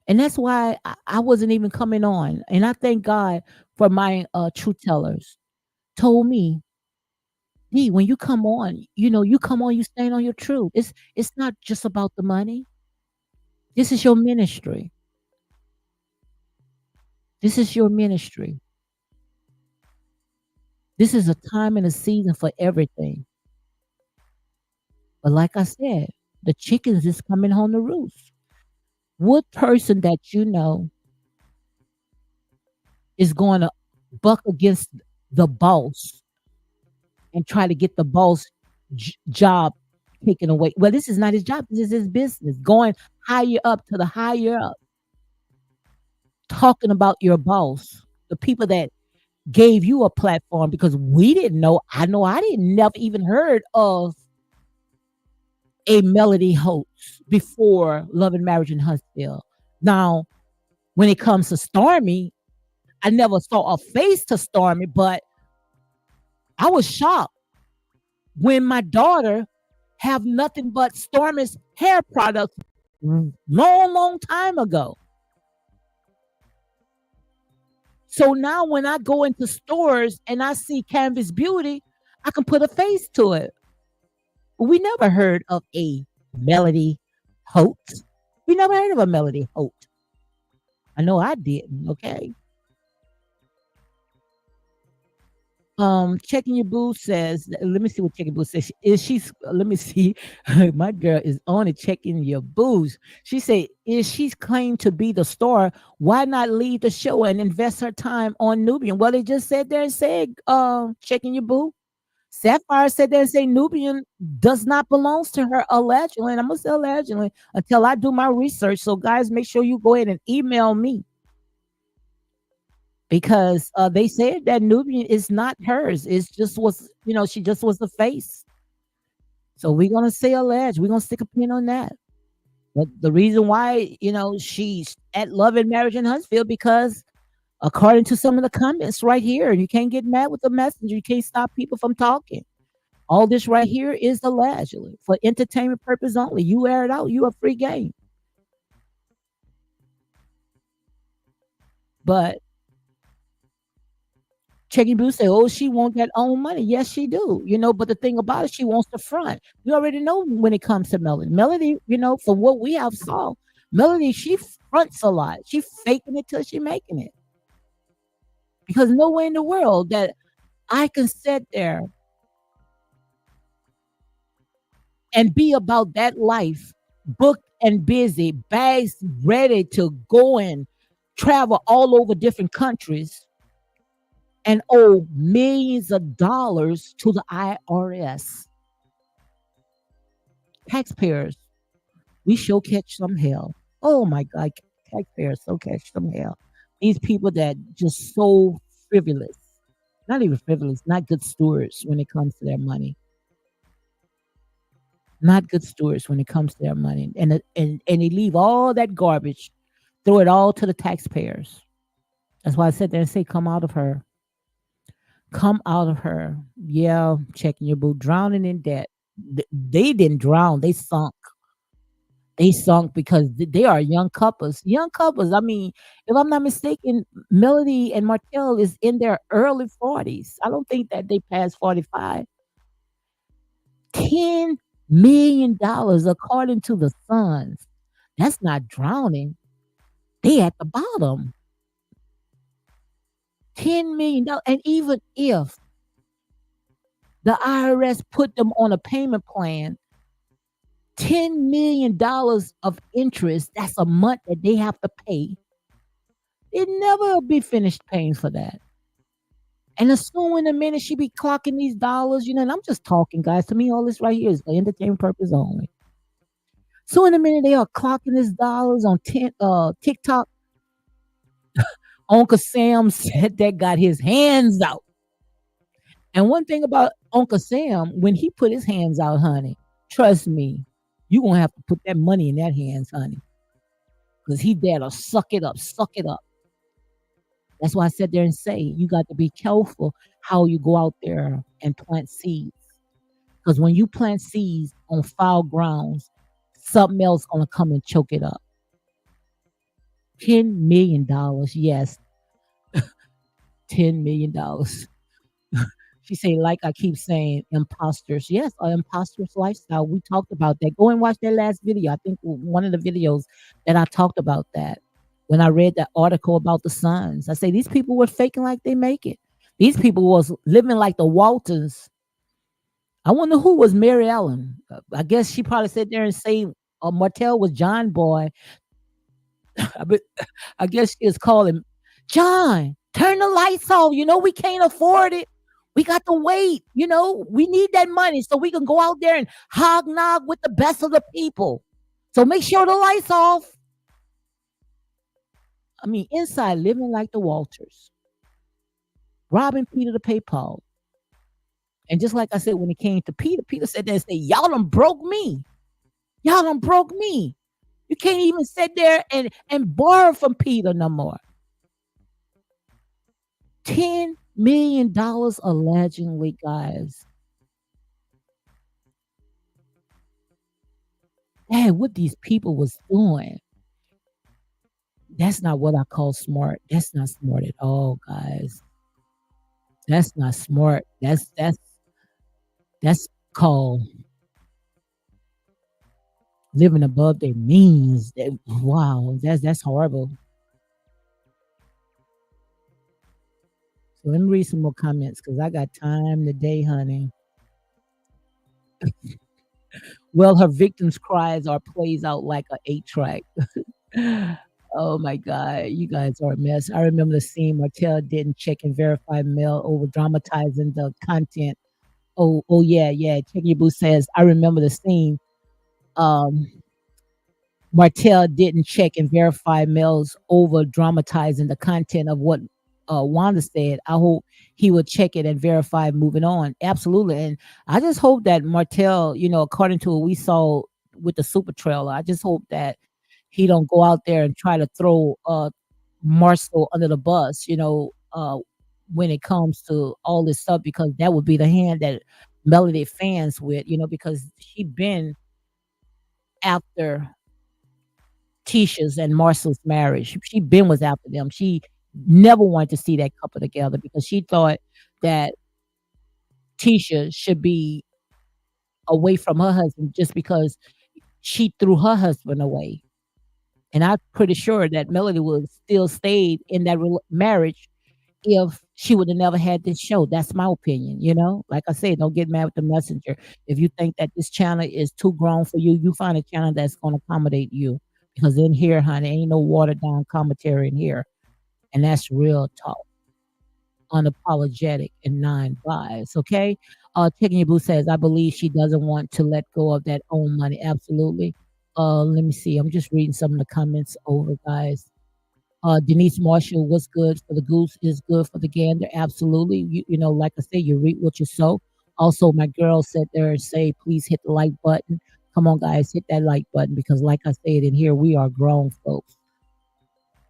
A: And that's why I wasn't even coming on. And I thank God for my truth tellers told me, D, when you come on, you come on, you stand on your truth. It's not just about the money. This is your ministry. This is your ministry. This is a time and a season for everything. But like I said, the chickens is coming home to roost. What person that you know is going to buck against the boss and try to get the boss job taken away? Well, this is not his job. This is his business. Going higher up to the higher up, talking about your boss, the people that gave you a platform because we didn't know. I know I didn't never even heard of a Melody HOLT before Love and Marriage in Huntsville. Now, when it comes to Stormy, I never saw a face to Stormy, but I was shocked when my daughter have nothing but Stormy's hair products long time ago. So now when I go into stores and I see Canvas Beauty, I can put a face to it. We never heard of a Melody HOLT. We never heard of a Melody HOLT. I know I didn't. Okay. Checking your boo says, let me see what checking boo says. Is she, let me see. My girl is on it checking your booze. She said, is she claimed to be the star? Why not leave the show and invest her time on Nubian? Well, they just said there and said, checking your boo. Sapphire said there and say Nubian does not belongs to her allegedly. And I'm gonna say allegedly until I do my research. So guys, make sure you go ahead and email me because they said that Nubian is not hers. It's just was, she just was the face. So we're gonna say alleged. We're gonna stick a pin on that. But the reason why, she's at Love and Marriage in Huntsville because according to some of the comments right here, you can't get mad with the messenger. You can't stop people from talking. All this right here is allegedly for entertainment purpose only. You air it out, you a free game. But Checky Boo say, "Oh, she want that own money." Yes, she do. But the thing about it, she wants to front. You already know when it comes to Melody. Melody, from what we have saw, Melody, she fronts a lot. She faking it till she making it. Because no way in the world that I can sit there and be about that life, booked and busy, bags ready to go and travel all over different countries and owe millions of dollars to the IRS. Taxpayers, we sure catch some hell. Oh my God, taxpayers so catch some hell. These people that just so frivolous, not even frivolous, not good stewards when it comes to their money. Not good stewards when it comes to their money. And they leave all that garbage, throw it all to the taxpayers. That's why I sat there and say, come out of her. Come out of her. Yeah, checking your boo, drowning in debt. They didn't drown, they sunk. They sunk because they are young couples. Young couples. I mean, if I'm not mistaken, Melody and Martell is in their early 40s. I don't think that they passed 45. $10 million according to the Sons. That's not drowning. They at the bottom. $10 million. And even if the IRS put them on a payment plan, $10 million of interest, that's a month that they have to pay. It never be finished paying for that. And assuming the minute she be clocking these dollars, and I'm just talking, guys. To me, all this right here is for entertainment purpose only. So in a minute they are clocking his dollars on TikTok. Uncle Sam said that got his hands out. And one thing about Uncle Sam, when he put his hands out, honey, trust me, you gonna have to put that money in that hands, honey. Because he there to suck it up, suck it up. That's why I sat there and say you got to be careful how you go out there and plant seeds. Because when you plant seeds on foul grounds, something else gonna come and choke it up. $10 million, yes, $10 million. She say, like I keep saying, imposters. Yes, an imposter's lifestyle. We talked about that. Go and watch that last video. I think one of the videos that I talked about that when I read that article about the Sons. I say these people were faking like they make it. These people was living like the Waltons. I wonder who was Mary Ellen. I guess she probably sat there and say Martell was John Boy. But I guess she was calling John. Turn the lights off. We can't afford it. We got to wait. We need that money so we can go out there and hog nog with the best of the people. So make sure the lights off. I mean, inside living like the Walters, robbing Peter to pay Paul. And just like I said, when it came to Peter, Peter said that and said, y'all done broke me. Y'all done broke me. You can't even sit there and borrow from Peter no more. $10 million allegedly, guys. Hey, what these people was doing. That's not what I call smart. That's not smart at all, guys. That's not smart. That's called living above their means. Wow, that's horrible. So let me read some more comments because I got time today, honey. Well, her victim's cries are plays out like a 8 track. Oh my God, you guys are a mess. I remember the scene Martell didn't check and verify mail over dramatizing the content. Oh yeah, yeah. Check Your Boo says, I remember the scene. Um, Martell didn't check and verify mails over dramatizing the content of what Wanda said. I hope he would check it and verify moving on. Absolutely. And I just hope that Martell, according to what we saw with the super trailer, I just hope that he don't go out there and try to throw Marcel under the bus, when it comes to all this stuff, because that would be the hand that Melody fans with, because she been after Tisha's and Marcel's marriage. She been was after them. She never wanted to see that couple together because she thought that Tisha should be away from her husband just because she threw her husband away. And I'm pretty sure that Melody would still stayed in that marriage if she would have never had this show. That's my opinion, Like I said, don't get mad with the messenger. If you think that this channel is too grown for you, you find a channel that's going to accommodate you. Because in here, honey, ain't no watered down commentary in here. And that's real talk, unapologetic and nine vibes. Okay. Chicken Your Boo says, I believe she doesn't want to let go of that own money. Absolutely. Let me see. I'm just reading some of the comments over, guys. Denise Marshall, what's good for the goose is good for the gander. Absolutely. Like I say, you reap what you sow. Also, my girl said there and say, please hit the like button. Come on, guys, hit that like button because, like I said, in here, we are grown folks.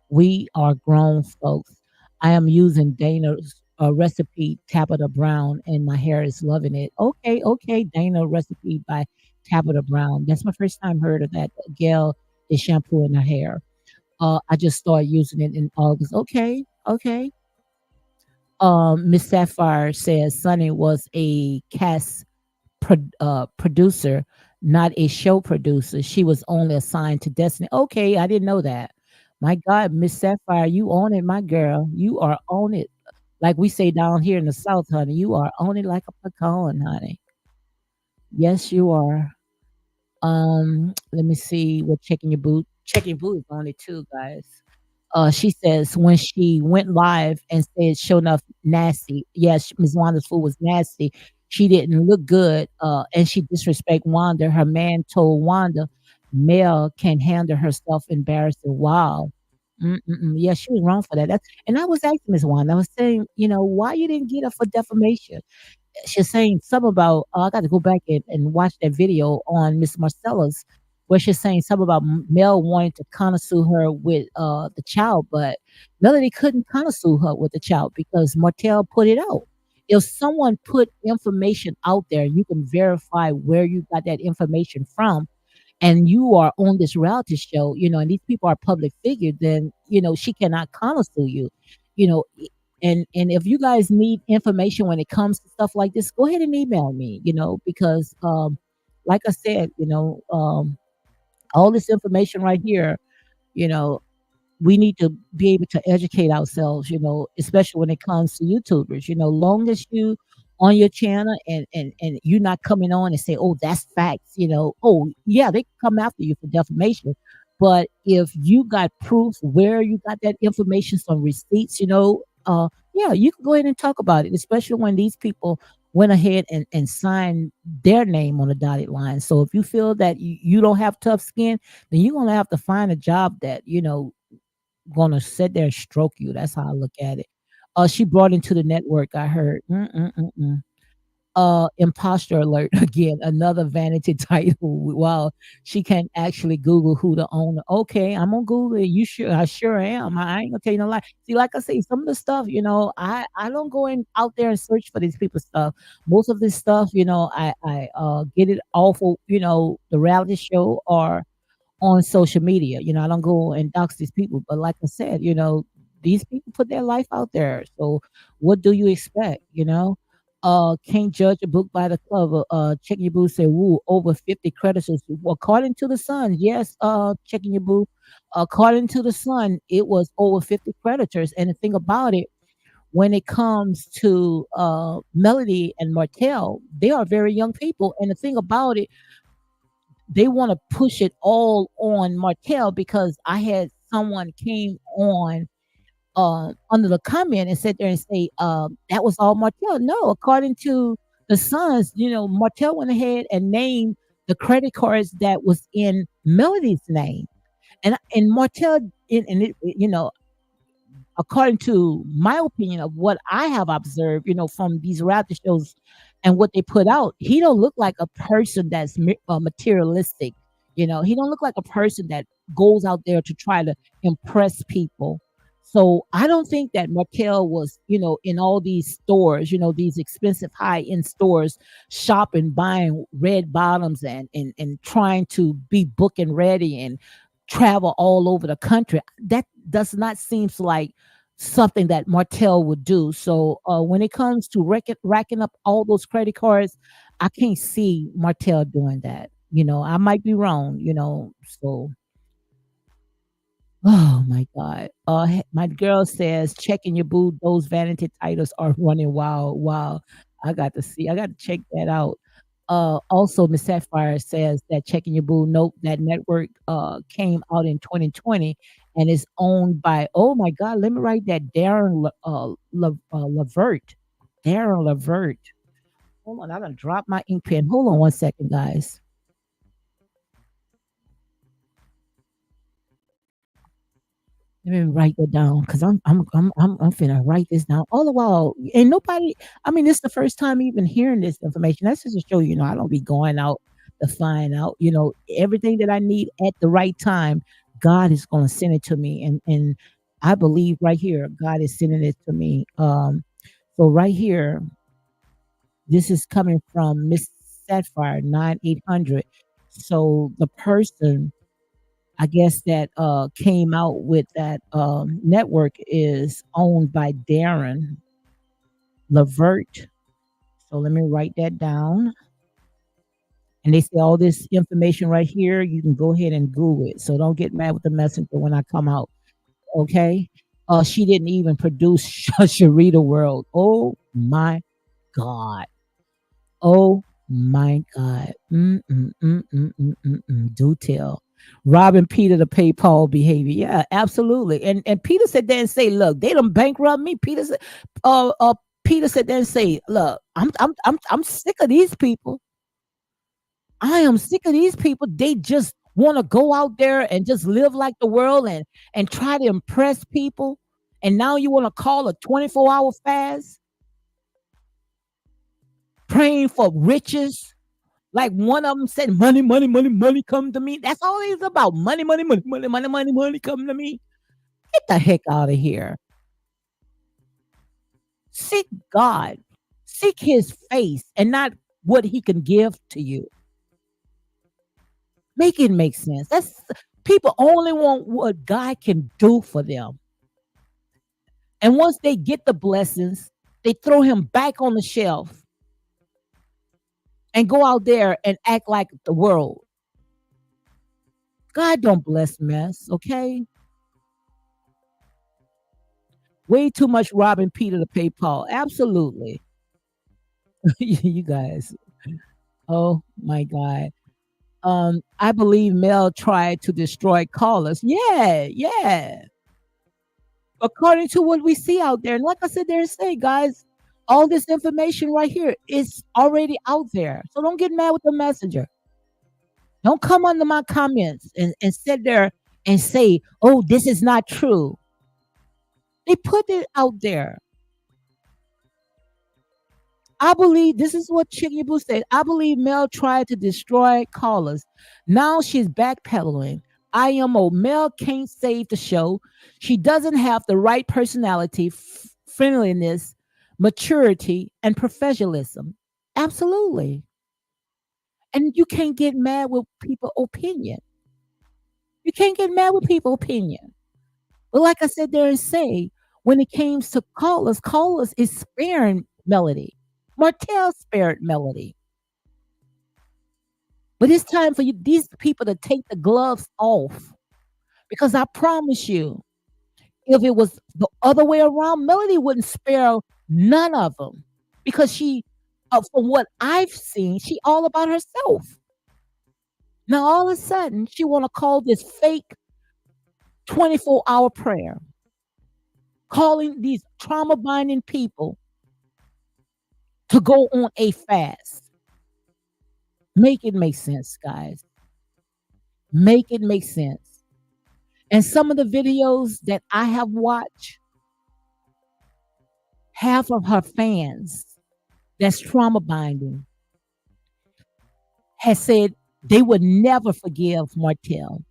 A: We are grown folks. I am using Dana's recipe, Tabitha Brown, and my hair is loving it. Okay, okay. Dana recipe by Tabitha Brown. That's my first time heard of that. Gail is shampooing her hair. I just started using it in August. Okay, okay. Miss Sapphire says Sunny was a cast producer, not a show producer. She was only assigned to Destiny. Okay, I didn't know that. My God, Miss Sapphire, you own it, my girl. You are on it. Like we say down here in the South, honey. You are on it like a pecan, honey. Yes, you are. Let me see what checking your boot. Checking your boot is on it too, guys. She says when she went live and said show enough nasty. Yes, Ms. Wanda's food was nasty. She didn't look good. And she disrespect Wanda. Her man told Wanda, Mel can handle herself embarrassing. Wow. Yeah, she was wrong for that. And I was asking Miss Wanda, I was saying, why you didn't get her for defamation? She's saying something about I got to go back and watch that video on Miss Marcella's where she's saying something about Mel wanting to connoisseur her with the child, but Melody couldn't connoisseur her with the child because Martell put it out. If someone put information out there, you can verify where you got that information from, and you are on this reality show, and these people are public figures, then she cannot connoisseur you, you know, and if you guys need information when it comes to stuff like this, go ahead and email me, because like I said, all this information right here, you know, we need to be able to educate ourselves, especially when it comes to YouTubers. Long as you on your channel and you're not coming on and say, oh, that's facts, oh yeah, they come after you for defamation. But if you got proof where you got that information, some receipts, yeah, you can go ahead and talk about it, especially when these people went ahead and signed their name on the dotted line. So if you feel that you don't have tough skin, then you're gonna have to find a job that gonna sit there and stroke you. That's how I look at it. She brought into the network. I heard. Imposter alert again. Another vanity title. Wow, she can actually Google who the owner. Okay, I'm gonna Google it. You sure? I sure am. I ain't gonna tell you no lie. See, like I say, some of the stuff, I don't go in out there and search for these people's stuff. Most of this stuff, I get it off of the reality show or on social media. I don't go and dox these people, but like I said, these people put their life out there. So what do you expect? Can't judge a book by the cover. Checking Your Boo said, woo, over 50 creditors. According to the Sun, yes, Checking Your Boo, according to the Sun, it was over 50 creditors. And the thing about it, when it comes to Melody and Martell, they are very young people. And the thing about it, they want to push it all on Martell because I had someone came on under the comment and sit there and say that was all Martell. No, according to the Sons, Martell went ahead and named the credit cards that was in Melody's name, and Martell, and it, according to my opinion of what I have observed, from these reality shows and what they put out, he don't look like a person that's materialistic. He don't look like a person that goes out there to try to impress people. So I don't think that Markel was, in all these stores, these expensive high-end stores, shopping, buying red bottoms and trying to be book and ready and travel all over the country. That does not seem like something that Martell would do. So when it comes to racking up all those credit cards, I can't see Martell doing that. I might be wrong. So oh my God. My girl says, checking your boo, those vanity titles are running wild. Wow. I got to check that out. Also, Miss Sapphire says that checking your boo, nope, that network came out in 2020 and is owned by, oh my God, let me write that, Lavert. Darren Lavert. Hold on, I'm going to drop my ink pen. Hold on one second, guys. Let me write that down because I'm finna write this down. All the while, and nobody. I mean, this is the first time even hearing this information. That's just to show you, I don't be going out to find out. Everything that I need at the right time, God is going to send it to me, and I believe right here, God is sending it to me. So right here, this is coming from Miss Sapphire 9800. So the person, I guess, that came out with that network is owned by Darren Lavert. So let me write that down. And they say all this information right here, you can go ahead and Google it. So don't get mad with the messenger when I come out. Okay. She didn't even produce Sharita World. Oh my God. Oh my God. Do tell. Robbing Peter to pay Paul behavior. Yeah, absolutely. And Peter said there and say, look, they done bankrupt me. Peter said there and say, look, I'm sick of these people. I am sick of these people. They just want to go out there and just live like the world and try to impress people. And now you want to call a 24-hour fast, praying for riches. Like one of them said, money, money, money, money come to me. That's all it's about. Money, money, money, money, money, money, money come to me. Get the heck out of here. Seek God. Seek his face and not what he can give to you. Make it make sense. That's people only want what God can do for them. And once they get the blessings, they throw him back on the shelf and go out there and act like the world. God don't bless mess, okay? Way too much robbing Peter to pay Paul. Absolutely. You guys. Oh my God. I believe Mel tried to destroy callers. Yeah, yeah. According to what we see out there. And like I said, there say, guys, all this information right here is already out there. So don't get mad with the messenger. Don't come under my comments and sit there and say, oh, this is not true. They put it out there. I believe this is what Chicken Boo said. I believe Mel tried to destroy callers. Now she's backpedaling. IMO. Mel can't save the show. She doesn't have the right personality, friendliness, maturity, and professionalism. Absolutely. And you can't get mad with people's opinion. You can't get mad with people's opinion. But like I said there and say, when it comes to callers is sparing Melody. Martell spared Melody. But it's time for these people to take the gloves off. Because I promise you, If it was the other way around, Melody wouldn't spare none of them because from what I've seen, she all about herself. Now all of a sudden, she want to call this fake 24-hour prayer, calling these trauma binding people to go on a fast. Make it make sense, guys. Make it make sense. And some of the videos that I have watched, half of her fans that's trauma binding has said they would never forgive Martell.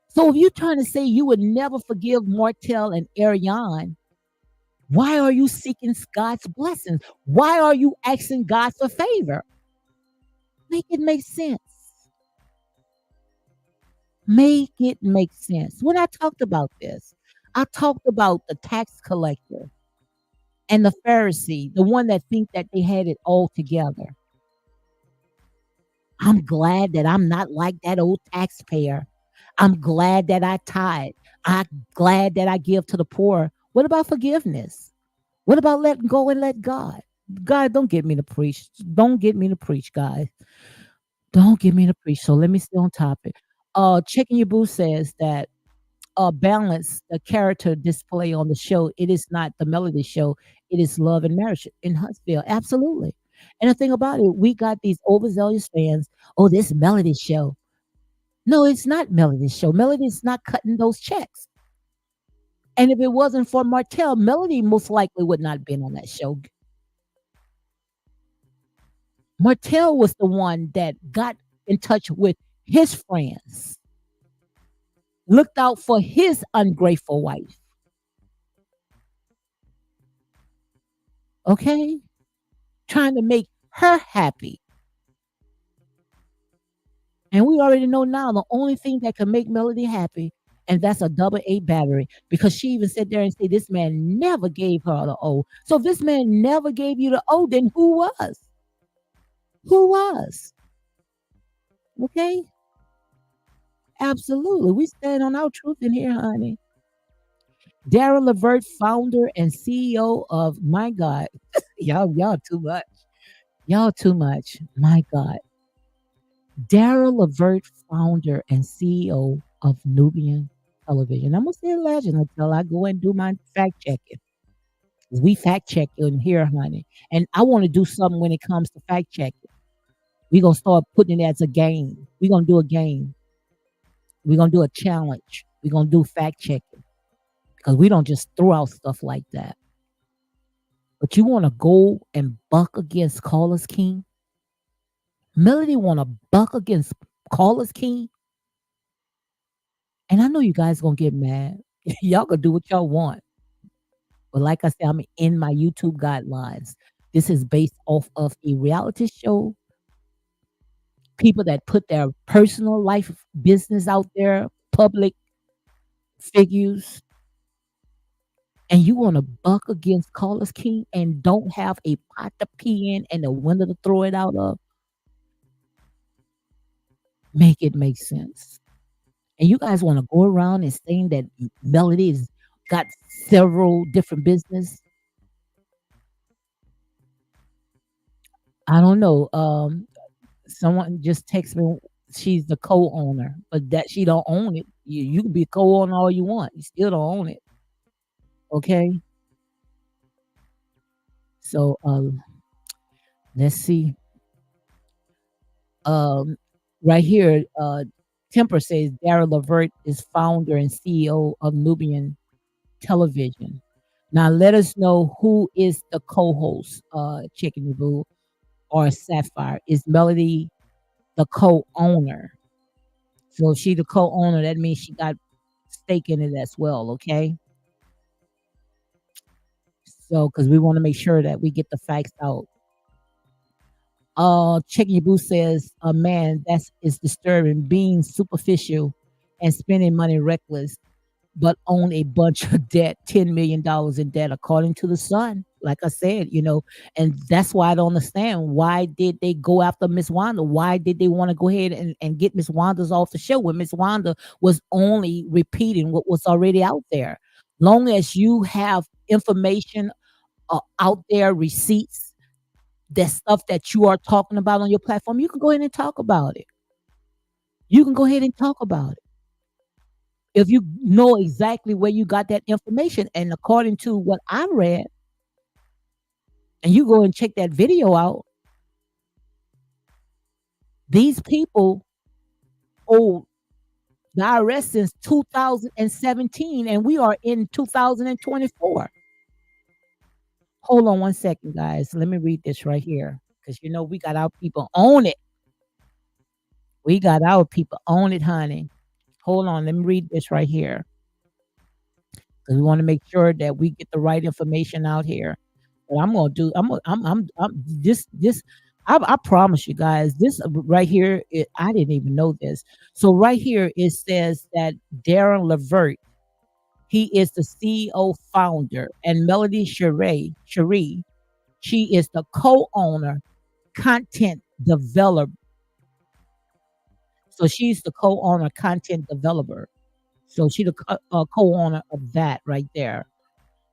A: So if you're trying to say you would never forgive Martell and Ariane, why are you seeking God's blessings? Why are you asking God for favor? Make it make sense. Make it make sense. When I talked about this, I talked about the tax collector and the Pharisee, the one that think that they had it all together. I'm glad that I'm not like that old taxpayer. I'm glad that I tithe. I'm glad that I give to the poor. What about forgiveness? What about letting go and let God? God, don't get me to preach. Don't get me to preach, guys. Don't get me to preach. So let me stay on topic. Chicken Your Boo says that balance the character display on the show. It is not the Melody show. It is Love and Marriage in Huntsville. Absolutely. And the thing about it, we got these overzealous fans. Oh, this Melody show. No, it's not Melody's show. Melody's not cutting those checks. And if it wasn't for Martell, Melody most likely would not have been on that show. Martell was the one that got in touch with his friends, looked out for his ungrateful wife. Okay? Trying to make her happy. And we already know now the only thing that can make Melody happy, and that's a double A battery. Because she even sat there and said, this man never gave her the O. So if this man never gave you the O, then who was? Who was? Okay? Absolutely. We stand on our truth in here, honey. Darren Levert, founder and CEO of my God. y'all too much. Y'all too much. My God. Daryl Levert, founder and CEO of Nubian Television. I'm gonna say legend until I go and do my fact checking. We fact check in here, honey. And I want to do something when it comes to fact checking. We're gonna start putting it as a game. We're gonna do a game. We're gonna do a challenge. We're gonna do fact checking. Because we don't just throw out stuff like that. But you want to go and buck against Callers King? Melody want to buck against Callers King? And I know you guys gonna get mad. Y'all gonna do what y'all want. But like I said, I'm in my YouTube guidelines. This is based off of a reality show. People that put their personal life business out there, public figures, and you want to buck against Callers King and don't have a pot to pee in and a window to throw it out of, make it make sense. And you guys want to go around and saying that Melody's got several different business. I don't know. Someone just texted me. She's the co-owner, but that she don't own it. You can be a co-owner all you want. You still don't own it. Okay. So let's see. Right here, Temper says Darryl Levert is founder and CEO of Nubian Television. Now let us know who is the co-host, Chicken Boo or Sapphire. Is Melody the co-owner? So if she the co-owner, that means she got stake in it as well, okay? So because we want to make sure that we get the facts out. Chicken Your Boo says, man, that is disturbing. Being superficial and spending money reckless, but own a bunch of debt, $10 million in debt, according to the Sun. like I said, and that's why I don't understand. Why did they go after Miss Wanda? Why did they want to go ahead and get Miss Wanda's off the show when Miss Wanda was only repeating what was already out there? Long as you have information out there, receipts, that stuff that you are talking about on your platform, you can go ahead and talk about it. You can go ahead and talk about it if you know exactly where you got that information. And according to what I read, and you go and check that video out, these people owe the IRS since 2017, and we are in 2024. Hold on one second, guys. Let me read this right here because we got our people on it. We got our people on it, honey. Hold on. Let me read this right here because we want to make sure that we get the right information out here. But I'm gonna do. I'm this. I promise you guys, this right here. I didn't even know this. So right here it says that Darren Levert, he is the CEO founder, and Melody Cherie, she is the co-owner, content developer. So she's the co-owner, content developer. So she the co-owner of that right there.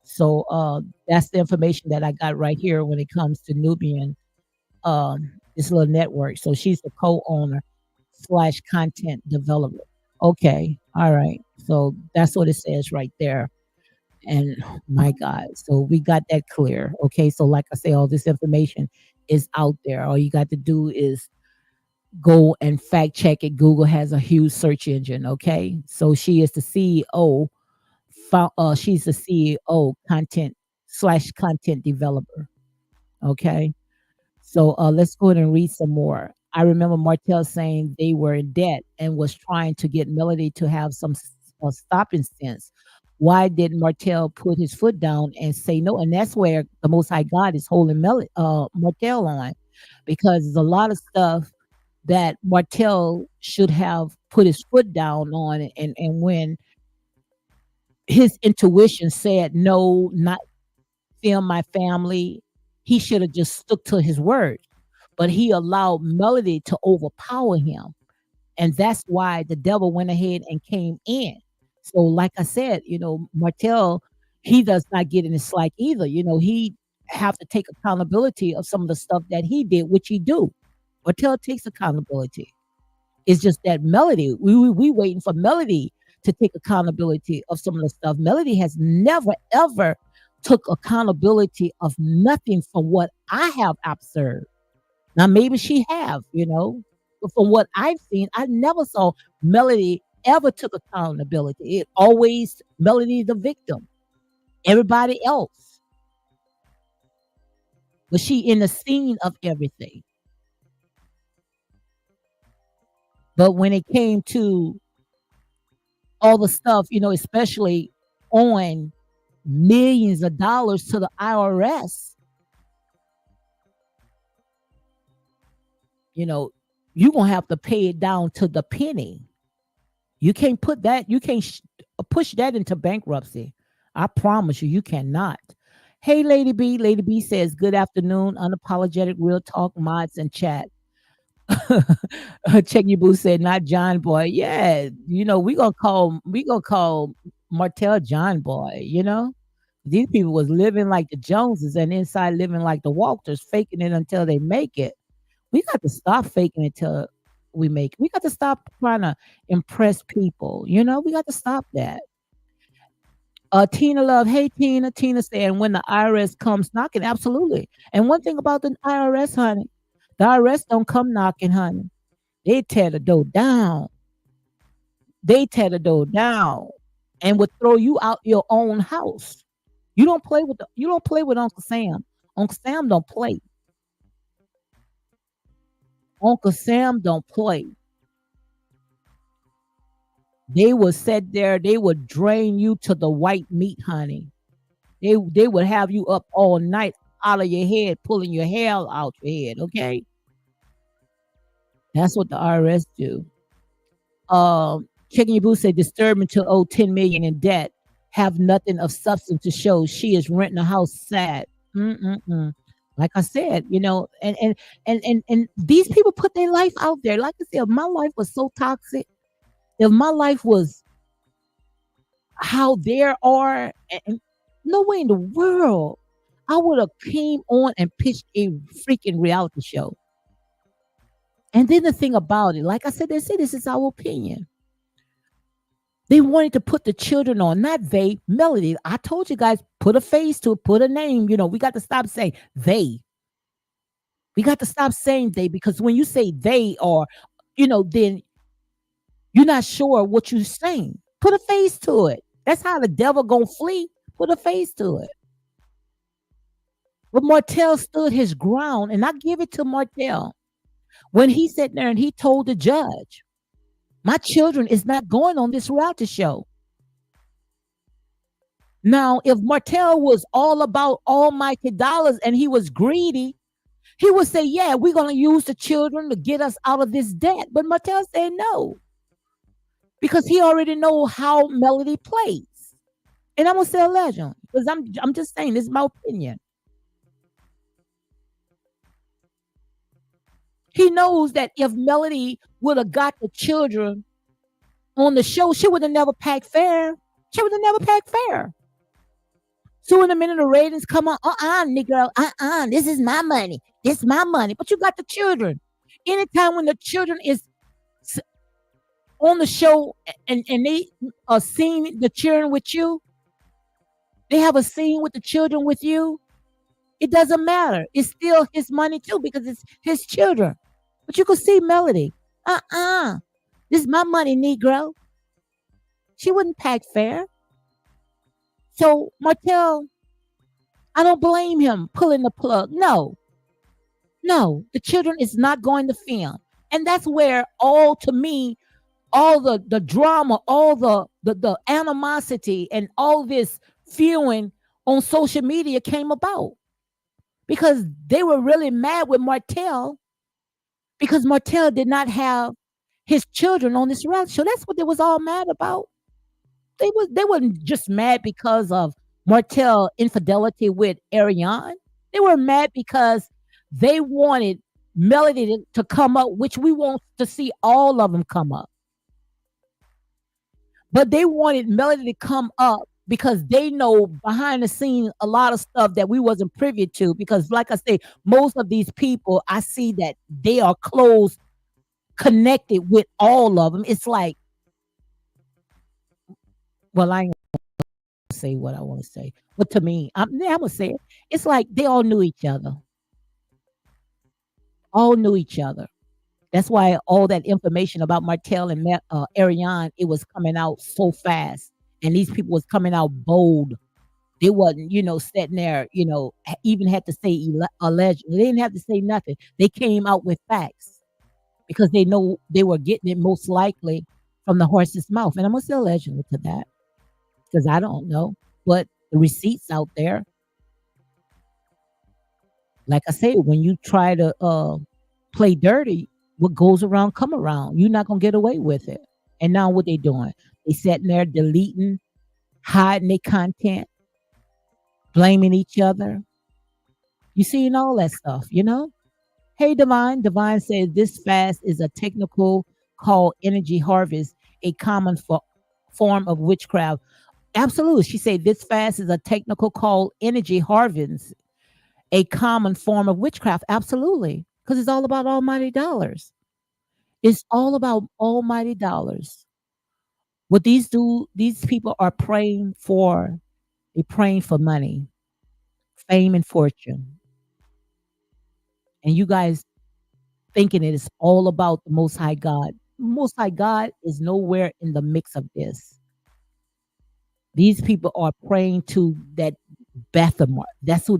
A: So that's the information that I got right here when it comes to Nubian, this little network. So she's the co-owner slash content developer. Okay, all right. So that's what it says right there. And my God, so we got that clear. Okay, so like I say, all this information is out there. All you got to do is go and fact check it. Google has a huge search engine. Okay, so she is the CEO. She's the CEO, content slash content developer. Okay, so let's go ahead and read some more. I remember Martell saying they were in debt and was trying to get Melody to have some stopping sense. Why did Martell put his foot down and say no? And that's where the Most High God is holding Martell on, because there's a lot of stuff that Martell should have put his foot down on, and when his intuition said no, not film my family, he should have just stuck to his word. But he allowed Melody to overpower him. And that's why the devil went ahead and came in. So, like I said, Martell, he does not get in his slack either. He have to take accountability of some of the stuff that he did, which he do. Martell takes accountability. It's just that Melody, we waiting for Melody to take accountability of some of the stuff. Melody has never ever took accountability of nothing from what I have observed. Now maybe she have, but from what I've seen, I never saw Melody ever took accountability. It always Melody the victim. Everybody else. Was she in the scene of everything? But when it came to all the stuff, especially owing millions of dollars to the IRS, you're going to have to pay it down to the penny. You can't put that, you can't push that into bankruptcy. I promise you, you cannot. Hey, Lady B. Lady B says, good afternoon, unapologetic real talk mods and chat. Check Your Boo said, not John Boy. Yeah, we gonna call Martell John Boy. These people was living like the Joneses and inside living like the Walters, faking it until they make it. We got to stop faking it till we make it. We got to stop trying to impress people. We got to stop that. Tina Love, hey Tina. Tina saying when the IRS comes knocking, absolutely. And one thing about the IRS, honey, the IRS don't come knocking, honey. They tear the door down. They tear the door down and would throw you out your own house. You don't play with Uncle Sam. Uncle Sam don't play. Uncle Sam don't play. They would sit there, they would drain you to the white meat, honey. They would have you up all night out of your head, pulling your hair out your head, okay? That's what the IRS do. Chicken Your Boo said disturbing to owe 10 million in debt, have nothing of substance to show. She is renting a house sad. Mm-mm-mm. Like I said, and these people put their life out there. Like I said, if my life was so toxic, if my life was how there are, and no way in the world I would have came on and pitched a freaking reality show. And then the thing about it, like I said, they say this is our opinion. They wanted to put the children on, not they, Melody. I told you guys, put a face to it, put a name. We got to stop saying they. We got to stop saying they, because when you say they, or, then you're not sure what you're saying. Put a face to it. That's how the devil gonna flee. Put a face to it. But Martell stood his ground, and I give it to Martell when he sat there and he told the judge, "My children is not going on this reality show." Now, if Martell was all about almighty dollars and he was greedy, he would say, "Yeah, we're gonna use the children to get us out of this debt." But Martell said no, because he already know how Melody plays. And I'm gonna say a legend, because I'm just saying, this is my opinion. He knows that if Melody would have got the children on the show, she would have never packed fair. She would have never packed fair. So in a minute the ratings come on, Negro, this is my money. This is my money. But you got the children. Anytime when the children is on the show, and they are seeing the children with you, they have a scene with the children with you, it doesn't matter. It's still his money too, because it's his children. But you could see Melody. This is my money, Negro. She wouldn't pack fair. So Martell, I don't blame him pulling the plug. No, the children is not going to film. And that's where to me, all the drama, all the animosity, and all this fueling on social media came about, because they were really mad with Martell, because Martell did not have his children on this reality show. That's what they was all mad about. They weren't just mad because of Martell infidelity with Ariane. They were mad because they wanted Melody to come up, which we want to see all of them come up. But they wanted Melody to come up because they know behind the scenes a lot of stuff that we wasn't privy to. Because, like I say, most of these people, I see that they are close connected with all of them. It's like, well, I ain't gonna say what I want to say, but to me, I'm gonna say it. It's like they all knew each other. All knew each other. That's why all that information about Martell and Ariane, it was coming out so fast, and these people was coming out bold. They wasn't, sitting there, even had to say alleged. They didn't have to say nothing. They came out with facts, because they know they were getting it most likely from the horse's mouth. And I'm gonna say allegedly to that, because I don't know, but the receipts out there. Like I said, when you try to play dirty, what goes around come around. You're not gonna get away with it. And now what they doing? They sitting there deleting, hiding their content, blaming each other. You seeing all that stuff. Hey, Divine. Divine says this fast is a technical called energy harvest, a common form of witchcraft. Absolutely. She said this fast is a technical called energy harvest, a common form of witchcraft. Absolutely. Because it's all about almighty dollars. It's all about almighty dollars. What these people are praying for, they're praying for money, fame, and fortune. And you guys thinking it is all about the Most High God. Most High God is nowhere in the mix of this. These people are praying to that Bethamar. That's who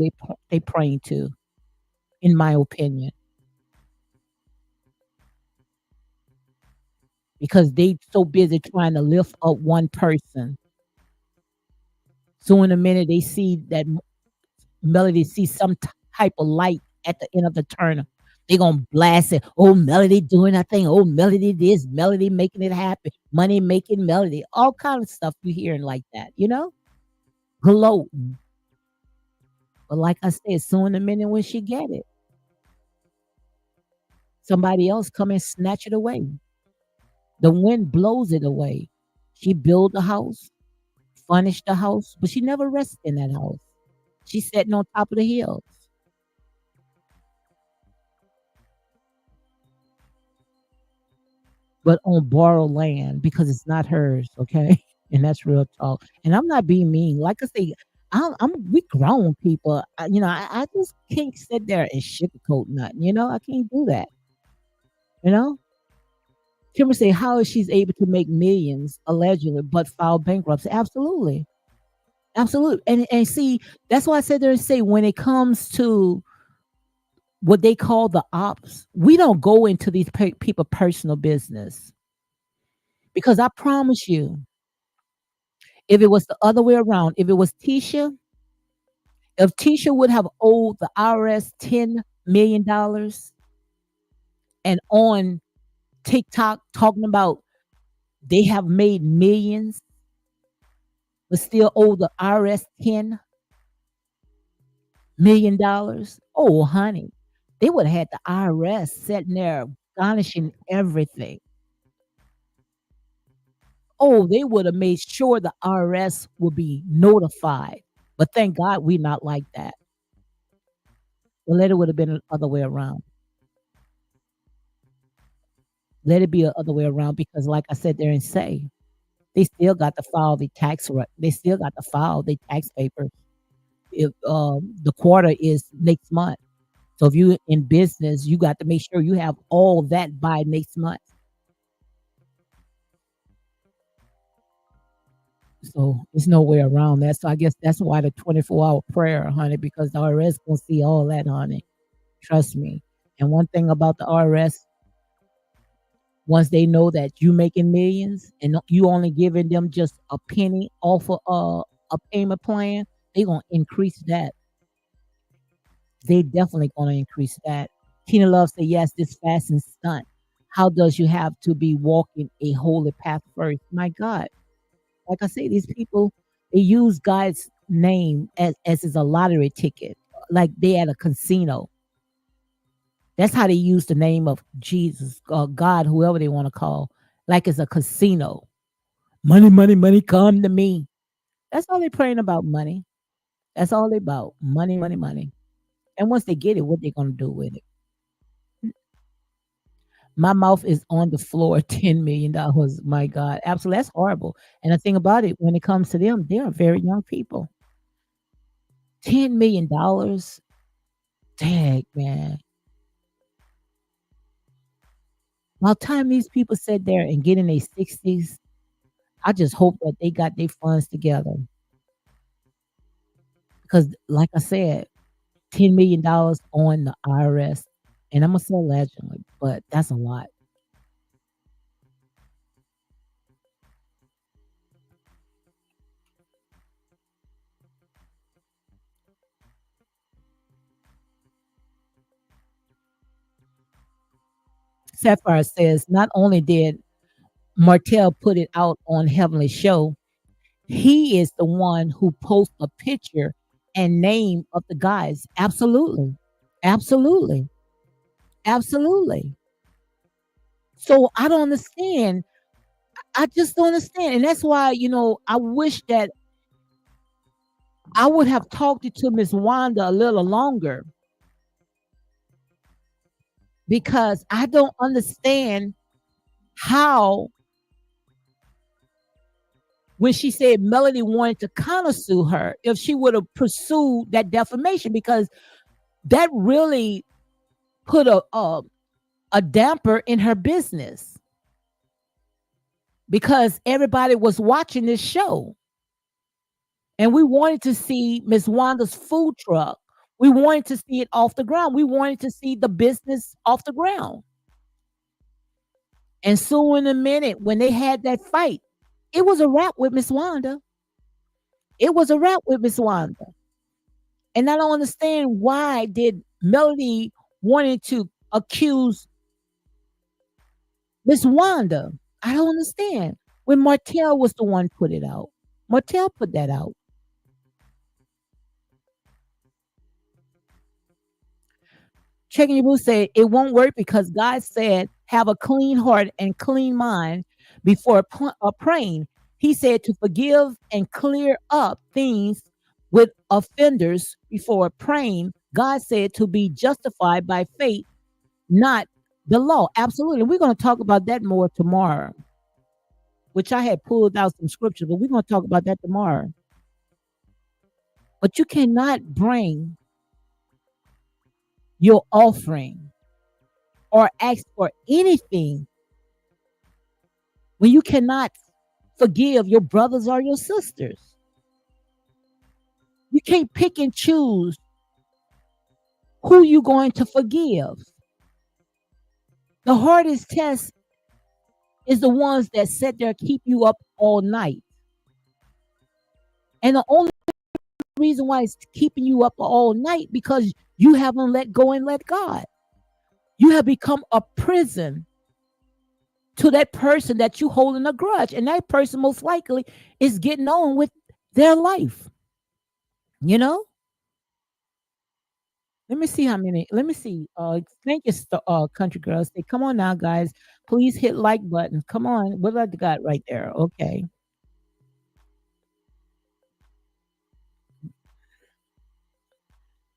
A: they praying to, in my opinion. Because they so busy trying to lift up one person. So in a minute they see that Melody sees some type of light at the end of the tunnel, they gonna blast it. Oh, Melody doing that thing. Oh, Melody this, Melody making it happen. Money making Melody. All kind of stuff you hearing like that, Gloating. But like I said, soon the minute when she get it, somebody else come and snatch it away. The wind blows it away. She built a house, furnished the house, but she never rested in that house. She's sitting on top of the hills, but on borrowed land because it's not hers. Okay, and that's real talk. And I'm not being mean. Like I say, I'm we grown people. I just can't sit there and sugarcoat nothing. I can't do that. You know. Kimber say, how is she's able to make millions allegedly, but file bankruptcy? Absolutely, absolutely. And see, that's why I said there and say when it comes to what they call the ops, we don't go into these people personal business because I promise you, if it was the other way around, if Tisha would have owed the IRS $10 million and on TikTok talking about they have made millions, but still owe the IRS $10 million. Oh, honey, they would have had the IRS sitting there garnishing everything. Oh, they would have made sure the IRS would be notified. But thank God we not like that. The letter would have been the other way around. Let it be the other way around because, like I said there and say, they still got to file the they still got to file the tax papers. If the quarter is next month, so if you in business, you got to make sure you have all that by next month. So there's no way around that. So I guess that's why the 24-hour prayer, honey, because the IRS gonna see all that, honey. Trust me. And one thing about the IRS, once they know that you making millions and you only giving them just a penny off of a payment plan, they gonna increase that. They definitely gonna increase that. Tina Love said, yes, this fasting stunt. How does you have to be walking a holy path first? My God. Like I say, these people, they use God's name as is a lottery ticket, like they at a casino. That's how they use the name of Jesus, God, whoever they want to call, like it's a casino. Money, money, money, come to me. That's all they praying about, money. That's all they about, money, money, money. And once they get it, what they gonna do with it? My mouth is on the floor. $10 million. My God, absolutely, that's horrible. And the thing about it, when it comes to them, they are very young people. $10 million, dang man. By the time these people sit there and get in their 60s, I just hope that they got their funds together. Because, like I said, $10 million on the IRS, and I'm gonna say allegedly, but that's a lot. Sapphire says not only did Martell put it out on Heavenly Show, he is the one who posts a picture and name of the guys. Absolutely. Absolutely. Absolutely. So I don't understand. I just don't understand. And that's why, I wish that I would have talked to Miss Wanda a little longer because I don't understand how, when she said Melody wanted to counter sue her, if she would have pursued that defamation, because that really put a damper in her business because everybody was watching this show and we wanted to see Miss Wanda's food truck. We wanted to see it off the ground. We wanted to see the business off the ground. And so in a minute, when they had that fight, it was a wrap with Miss Wanda. It was a wrap with Miss Wanda. And I don't understand why did Melody wanted to accuse Miss Wanda. I don't understand. When Martell was the one put it out. Martell put that out. checking your boots said it won't work because God said, have a clean heart and clean mind before praying. He said to forgive and clear up things with offenders before praying. God said to be justified by faith, not the law. Absolutely. We're going to talk about that more tomorrow, which I had pulled out some scripture, but we're going to talk about that tomorrow. But you cannot bring your offering or ask for anything when you cannot forgive your brothers or your sisters. You can't pick and choose who you're going to forgive. The hardest test is the ones that sit there keep you up all night. And the only reason why it's keeping you up all night because you haven't let go and let God. You have become a prison to that person that you holding a grudge. And that person most likely is getting on with their life. You know? Let me see how many. Let me see. Thank you, country girls. Say, come on now, guys. Please hit like button. Come on. What I got right there? Okay.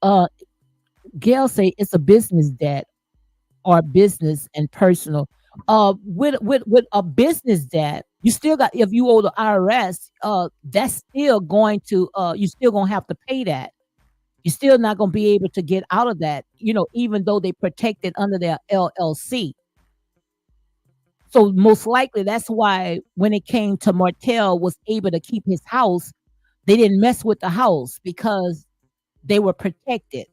A: Uh, Gail say it's a business debt or business and personal. With a business debt, you still got if you owe the IRS, that's still going to you still gonna have to pay that. You're still not gonna be able to get out of that, even though they protect it under their LLC. So most likely that's why when it came to Martell was able to keep his house, they didn't mess with the house because they were protected.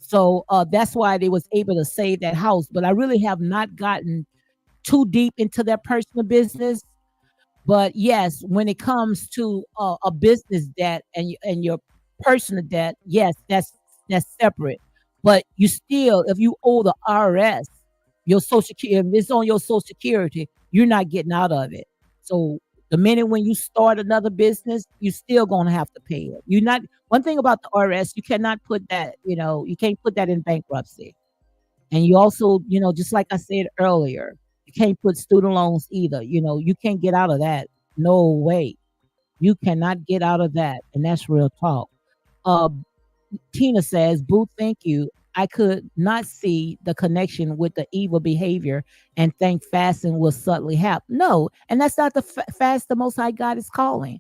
A: So that's why they was able to save that house. But I really have not gotten too deep into their personal business. But yes, when it comes to a business debt and your personal debt, yes, that's separate. But you still, if you owe the IRS, your social security, if it's on your social security, you're not getting out of it. So the minute when you start another business, you're still gonna have to pay it. You're not one thing about the IRS, you cannot put that, you can't put that in bankruptcy. And you also, just like I said earlier, you can't put student loans either. You can't get out of that. No way. You cannot get out of that. And that's real talk. Uh, Tina says, Boo, thank you. I could not see the connection with the evil behavior and think fasting will subtly help. No, and that's not the fast the Most High God is calling.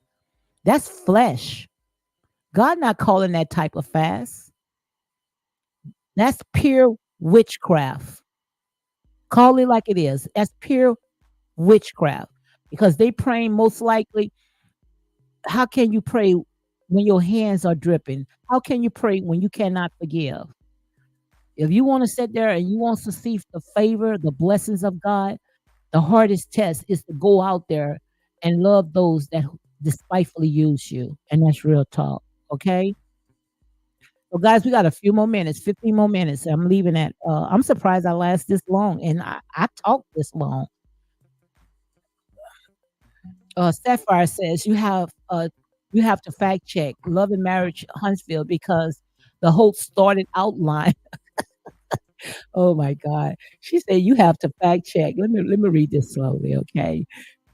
A: That's flesh. God not calling that type of fast. That's pure witchcraft. Call it like it is. That's pure witchcraft because they praying most likely. How can you pray when your hands are dripping? How can you pray when you cannot forgive? If you want to sit there and you want to see the favor, the blessings of God, the hardest test is to go out there and love those that despitefully use you. And that's real talk. Okay. So, guys, we got a few more minutes, 15 more minutes. I'm leaving at, I'm surprised I last this long and I talked this long. Sapphire says you have to fact check Love and Marriage Huntsville because the whole started outline. Oh my God. She said you have to fact check. Let me read this slowly, okay?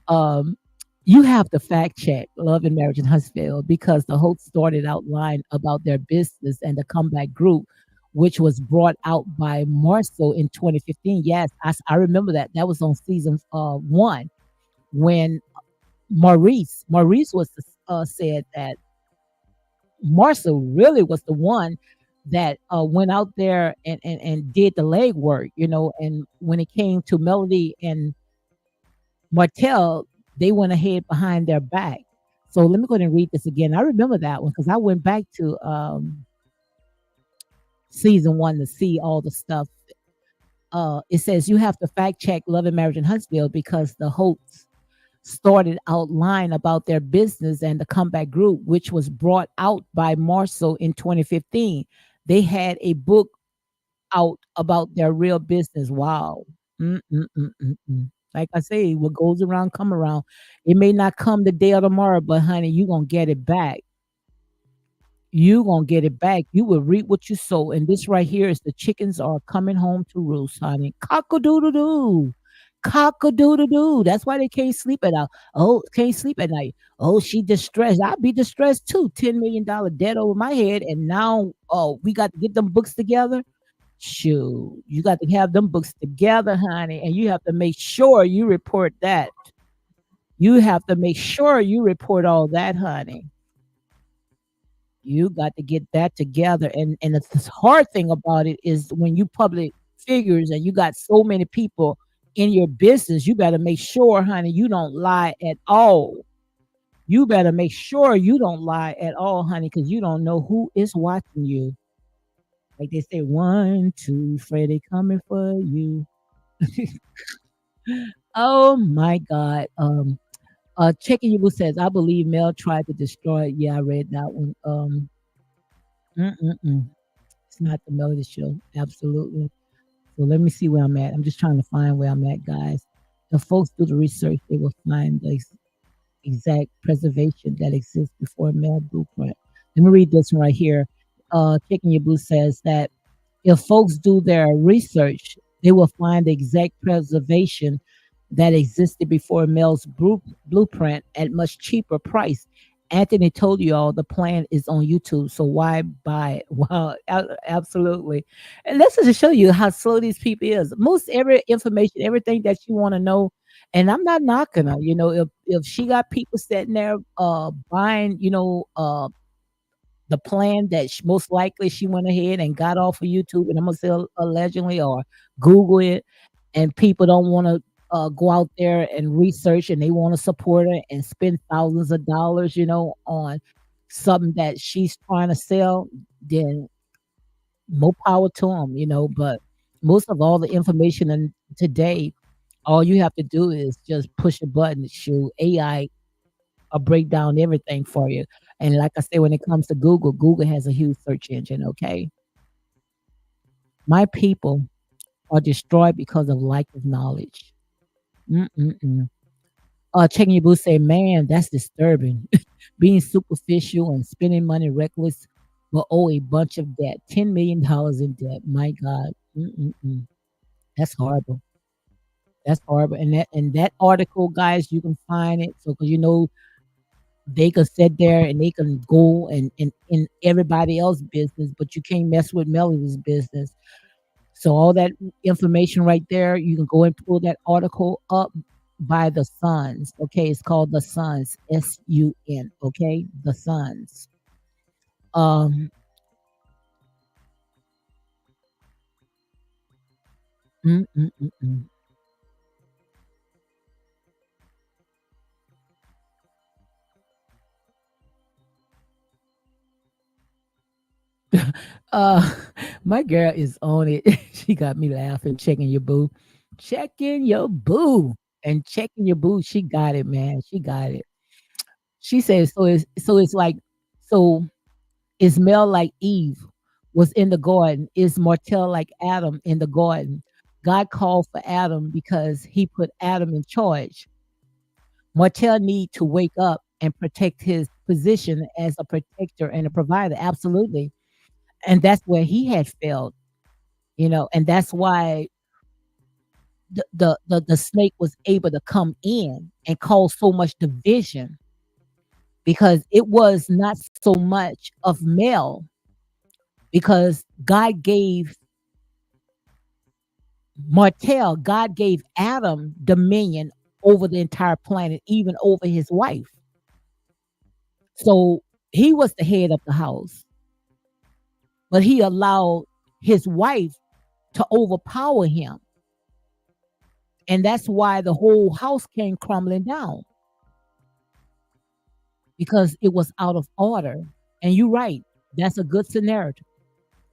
A: Um, you have to fact check Love and Marriage in Huntsville because the whole started outline about their business and the comeback group, which was brought out by Marceau in 2015. Yes, I remember that. That was on season one when Maurice was said that Marcel really was the one that went out there and did the legwork, and when it came to Melody and Martell, they went ahead behind their back. So let me go ahead and read this again. I remember that one because I went back to season one to see all the stuff. It says you have to fact check Love and Marriage in Huntsville because the hosts started out lying about their business and the comeback group, which was brought out by Marceau in 2015. They had a book out about their real business. Wow. Mm-mm-mm-mm-mm. Like I say, what goes around, come around. It may not come the day or tomorrow, but honey, you're going to get it back. You gonna get it back. You will reap what you sow. And this right here is the chickens are coming home to roost, honey. Cock a doodle doo. Cock a doodle doo. That's why they can't sleep at night. Oh, can't sleep at night. Oh, she distressed. I'd be distressed too. $10 million debt over my head. And now, oh, we got to get them books together. Shoot, you got to have them books together, honey. And you have to make sure you report that. You have to make sure you report all that, honey. You got to get that together. And the hard thing about it is when you public figures and you got so many people in your business, you better make sure, honey, you don't lie at all. You better make sure you don't lie at all, honey, because you don't know who is watching you. Like they say, 1, 2, Freddy coming for you. Oh my God. Chicken Yibu says, I believe Mel tried to destroy. Yeah, I read that one. Mm-mm-mm. It's not the Melody Show. Absolutely. So let me see where I'm at. I'm just trying to find where I'm at, guys. If folks do the research, they will find the exact preservation that exists before Mel Blueprint. Let me read this one right here. Chicken Your Blue says that if folks do their research, they will find the exact preservation that existed before Mel's blueprint at much cheaper price. Anthony told you all the plan is on YouTube, so why buy it? Wow, absolutely. And this is to show you how slow these people is. Most every information, everything that you want to know, and I'm not knocking her. You know, if she got people sitting there buying, the plan that most likely she went ahead and got off of YouTube, and I'm gonna say allegedly or Google it, and people don't want to go out there and research, and they want to support her and spend thousands of dollars, on something that she's trying to sell. Then more power to them, But most of all the information in today, all you have to do is just push a button. Shoot, AI will break down everything for you. And like I said, when it comes to Google, Google has a huge search engine, okay? My people are destroyed because of lack of knowledge. Mm-mm-mm. Checking your boots say, man, that's disturbing. Being superficial and spending money reckless will owe a bunch of debt. $10 million in debt. My God. Mm-mm-mm. That's horrible. That's horrible. And that article, guys, you can find it. So because they can sit there and they can go and in everybody else's business, but you can't mess with Melody's business. So all that information right there, you can go and pull that article up by the Suns. Okay, it's called the Suns, SUN. Okay, the Suns. Um, mm, mm, mm, mm. uh, my girl is on it. She got me laughing. Checking your boo, checking your boo, and checking your boo. She got it, man. She got it. She says so. It's like so. Is Mel like Eve was in the garden? Is Martell like Adam in the garden? God called for Adam because he put Adam in charge. Martell need to wake up and protect his position as a protector and a provider. Absolutely. And that's where he had failed, and that's why the snake was able to come in and cause so much division because it was not so much of Mel because God gave Adam dominion over the entire planet, even over his wife. So he was the head of the house, but he allowed his wife to overpower him. And that's why the whole house came crumbling down because it was out of order. And you're right. That's a good scenario.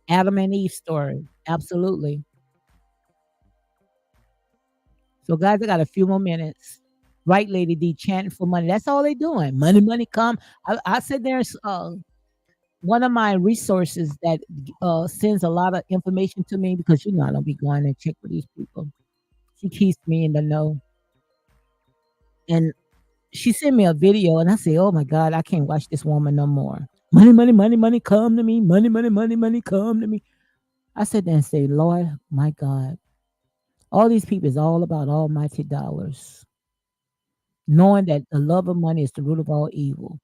A: Adam and Eve story. Absolutely. So, guys, I got a few more minutes. Right, Lady D, chanting for money. That's all they doing. Money, money, come. I said there's one of my resources that sends a lot of information to me because I don't be going and check with these people. She keeps me in the know. And she sent me a video, and I say, "Oh my God, I can't watch this woman no more." Money, money, money, money, come to me. Money, money, money, money, come to me. I sit there and say, Lord, my God, all these people is all about almighty dollars, knowing that the love of money is the root of all evil.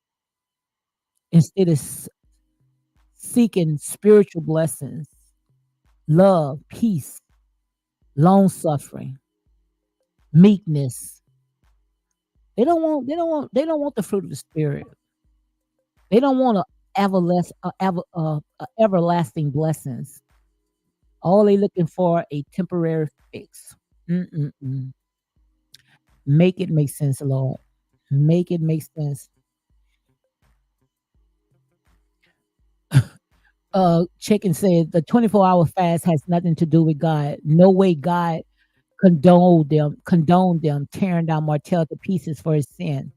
A: Instead of seeking spiritual blessings, love, peace, long suffering, meekness. They don't want the fruit of the spirit. They don't want everlasting blessings. All they looking for a temporary fix. Mm-mm-mm. Make it make sense, Lord. Make it make sense. Chicken said the 24-hour fast has nothing to do with God. No way God condoned them tearing down Martell to pieces for his sin.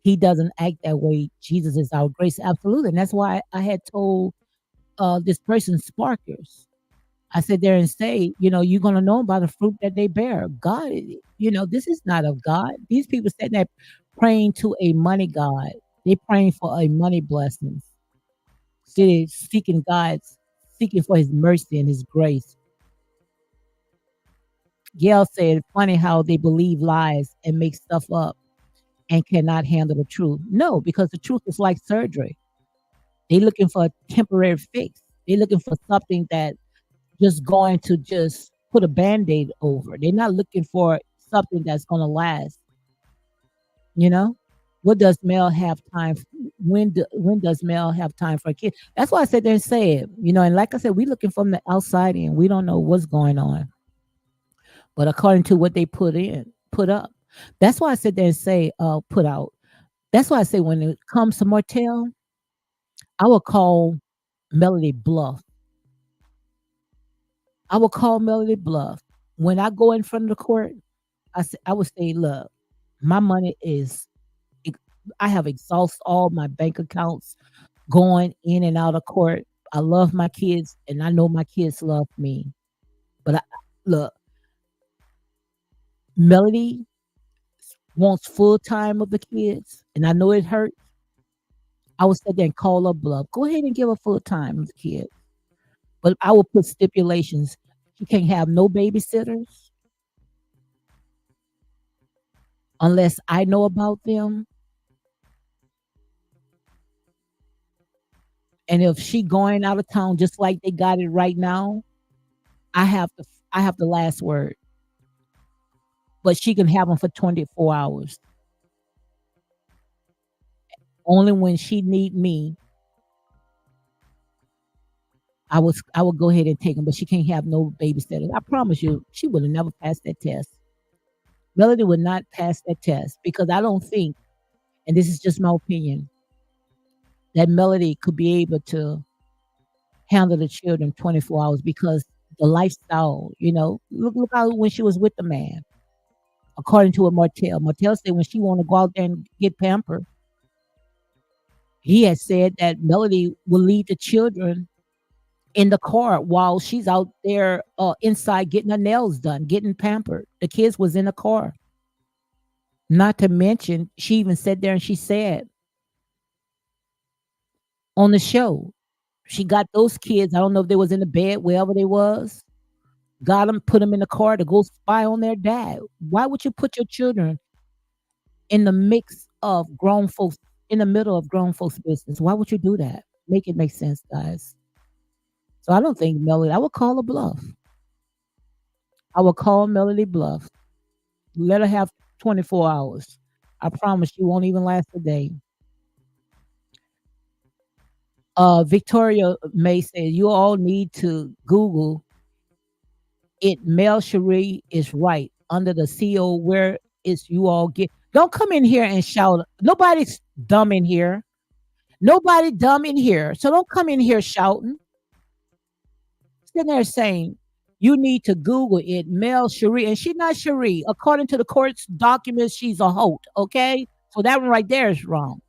A: He doesn't act that way. Jesus is our grace. Absolutely. And that's why I had told this person Sparkers. I said there and say, you're gonna know by the fruit that they bear. God, this is not of God. These people said that praying to a money God. They praying for a money blessings. Instead of seeking for his mercy and his grace. Gail said, funny how they believe lies and make stuff up and cannot handle the truth. No, because the truth is like surgery. They looking for a temporary fix. They're looking for something that just going to just put a band-aid over. They're not looking for something that's going to last. You know, what does Mel have time? When does Mel have time for a kid? That's why I said there and say it. And like I said, we looking from the outside in. We don't know what's going on, but according to what they put up. That's why I said there and say, put out. That's why I say when it comes to Martell, I will call Melody bluff. I will call Melody bluff. When I go in front of the court, I would say, look, my money is, I have exhausted all my bank accounts going in and out of court. I love my kids, and I know my kids love me. But look, Melody wants full time of the kids, and I know it hurts. I would sit there and call her bluff. Go ahead and give her full time of the kids. But I will put stipulations. She can't have no babysitters unless I know about them. And if she going out of town just like they got it right now, I have the last word. But she can have them for 24 hours. Only when she need me, I would go ahead and take them, but she can't have no babysitters. I promise you, she would have never passed that test. Melody would not pass that test because I don't think, and this is just my opinion, that Melody could be able to handle the children 24 hours because the lifestyle, look how when she was with the man, according to what Martell said when she want to go out there and get pampered, he had said that Melody will leave the children in the car while she's out there inside getting her nails done, getting pampered. The kids was in the car. Not to mention, she even sat there and she said on the show, she got those kids. I don't know if they was in the bed, wherever they was. Got them, put them in the car to go spy on their dad. Why would you put your children in the mix of grown folks, in the middle of grown folks' business? Why would you do that? Make it make sense, guys. So I don't think Melody, I would call her bluff. I would call Melody bluff. Let her have 24 hours. I promise you won't even last a day. Victoria May says you all need to Google it. Mel Cherie is right under the CO where it's you all get. Don't come in here and shout. Nobody's dumb in here. Nobody dumb in here. So don't come in here shouting. Sitting there saying you need to Google it, Mel Cherie, and she's not Cherie. According to the court's documents, she's a HOLT. Okay, so that one right there is wrong.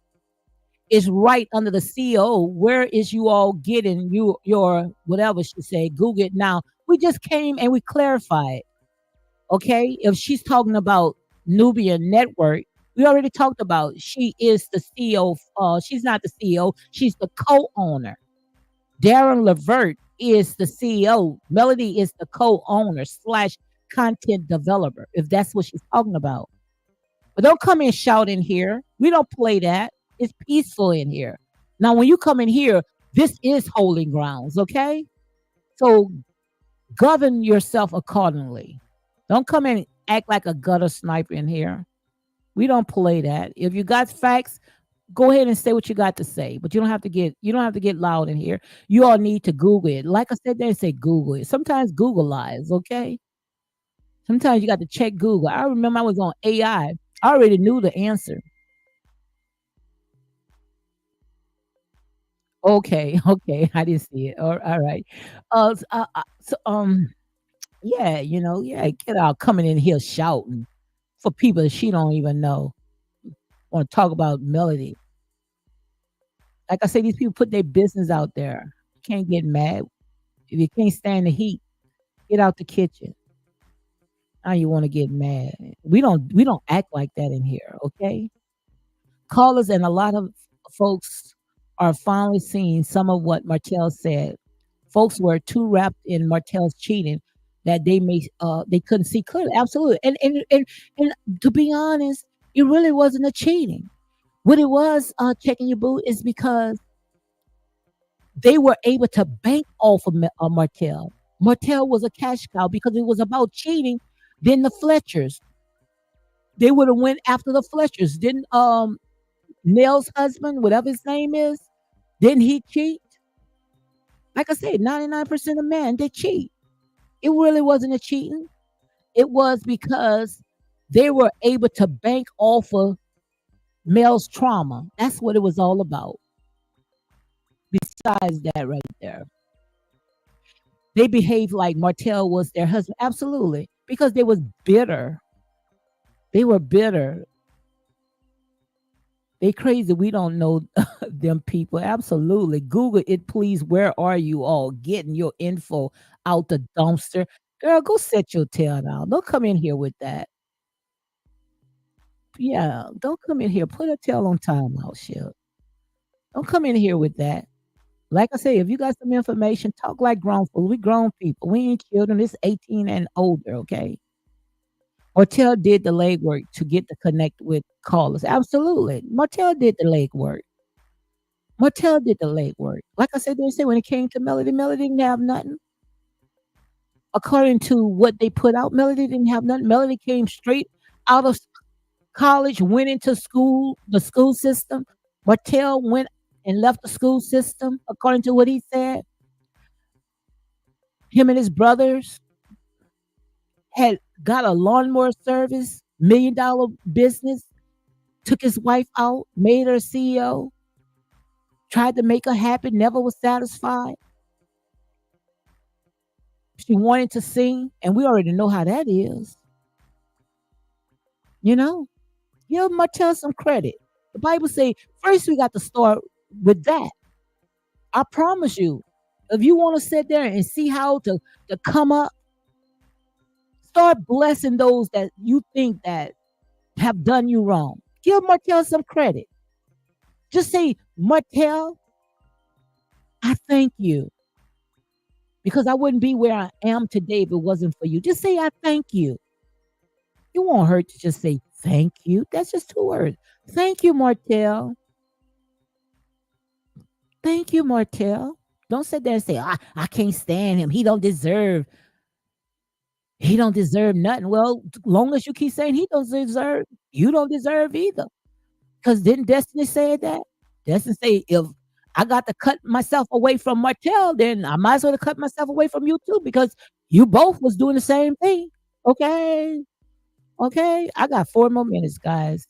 A: It's right under the CO. Where is you all getting your whatever she said? Google it now. We just came and we clarified. Okay, if she's talking about Nubian Network, We already talked about she is the CEO. She's not the CEO. She's the co-owner. Darren Levert is the CEO. Melody is the co-owner slash content developer, if that's what she's talking about. But don't come in shout in here. We don't play that. It's peaceful in here. Now, when you come in here, this is holy grounds, okay? So govern yourself accordingly. Don't come in and act like a gutter sniper in here. We don't play that. If you got facts, go ahead and say what you got to say. But you don't have to get loud in here. You all need to Google it. Like I said, they say Google it. Sometimes Google lies, okay? Sometimes you got to check Google. I remember I was on AI. I already knew the answer. Okay, okay, I didn't see it. All right. Yeah, yeah, get out coming in here shouting for people that she don't even know. Want to talk about Melody? Like I say, these people put their business out there. You can't get mad if you can't stand the heat. Get out the kitchen. Now you want to get mad. We don't act like that in here, okay? Callers and a lot of folks are finally seeing some of what Martell said. Folks were too wrapped in Martell's cheating that they couldn't see clearly. Absolutely. And to be honest, it really wasn't a cheating. What it was, checking your boot, is because they were able to bank off of Martell. Martell was a cash cow because it was about cheating. Then the Fletchers, they would have went after the Fletchers. Didn't Nell's husband, whatever his name is, didn't he cheat? Like I said, 99% of men, they cheat. It really wasn't a cheating. It was because they were able to bank off of Mel's trauma. That's what it was all about. Besides that, right there, they behaved like Martell was their husband. Absolutely, because they was bitter. They were bitter. They crazy. We don't know them people. Absolutely. Google it, please. Where are you all getting your info out the dumpster? Girl, go set your tail down. Don't come in here with that. Yeah, don't come in here. Put a tail on timeout, shit. Don't come in here with that. Like I say, if you got some information, talk like grown people. We grown people. We ain't children. It's 18 and older, okay? Martell did the legwork to get to connect with callers. Absolutely. Martell did the legwork. Martell did the legwork. Like I said, they say when it came to Melody, Melody didn't have nothing. According to what they put out, Melody didn't have nothing. Melody came straight out of college, went into school, the school system. Martell went and left the school system, according to what he said. Him and his brothers had got a lawnmower service, $1 million business, took his wife out, made her CEO, tried to make her happy, never was satisfied. She wanted to sing, and we already know how that is. You know, give Martell some credit. The Bible say first we got to start with that. I promise you, if you want to sit there and see how to come up, start blessing those that you think that have done you wrong. Give Martell some credit. Just say, Martell, I thank you because I wouldn't be where I am today if it wasn't for you. Just say, I thank you. It won't hurt to just say, thank you. That's just 2 words. Thank you, Martell. Thank you, Martell. Don't sit there and say, I can't stand him. He don't deserve nothing. Well, long as you keep saying he don't deserve, you don't deserve either. Because didn't Destiny say that? Destiny say if I got to cut myself away from Martell, then I might as well cut myself away from you too, because you both was doing the same thing. Okay. Okay. I got 4 more minutes, guys.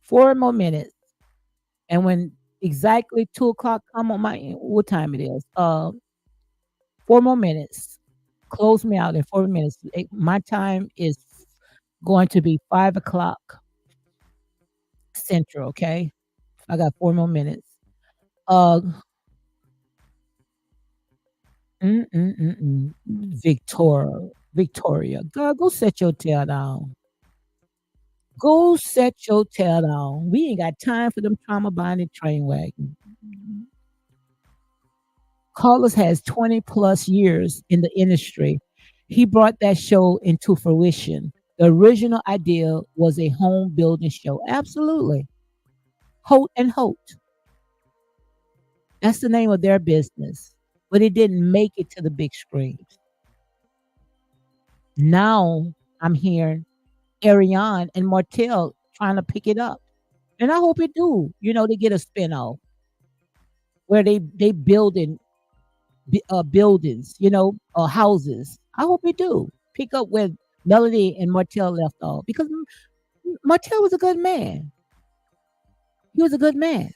A: 4 more minutes. And when exactly 2 o'clock come on my end, what time it is? 4 more minutes. Close me out in 4 minutes. My time is going to be 5 o'clock Central. Okay. I got 4 more minutes. Uh, Victoria, Victoria, girl, go set your tail down. Go set your tail down. We ain't got time for them trauma bonded train wagon. Carlos has 20 plus years in the industry. He brought that show into fruition. The original idea was a home building show. Absolutely. Holt and Holt. That's the name of their business. But it didn't make it to the big screens. Now I'm hearing Ariane and Martell trying to pick it up. And I hope it do. They get a spinoff where they building buildings, houses. I hope it do. Pick up where Melody and Martell left off because Martell was a good man. He was a good man.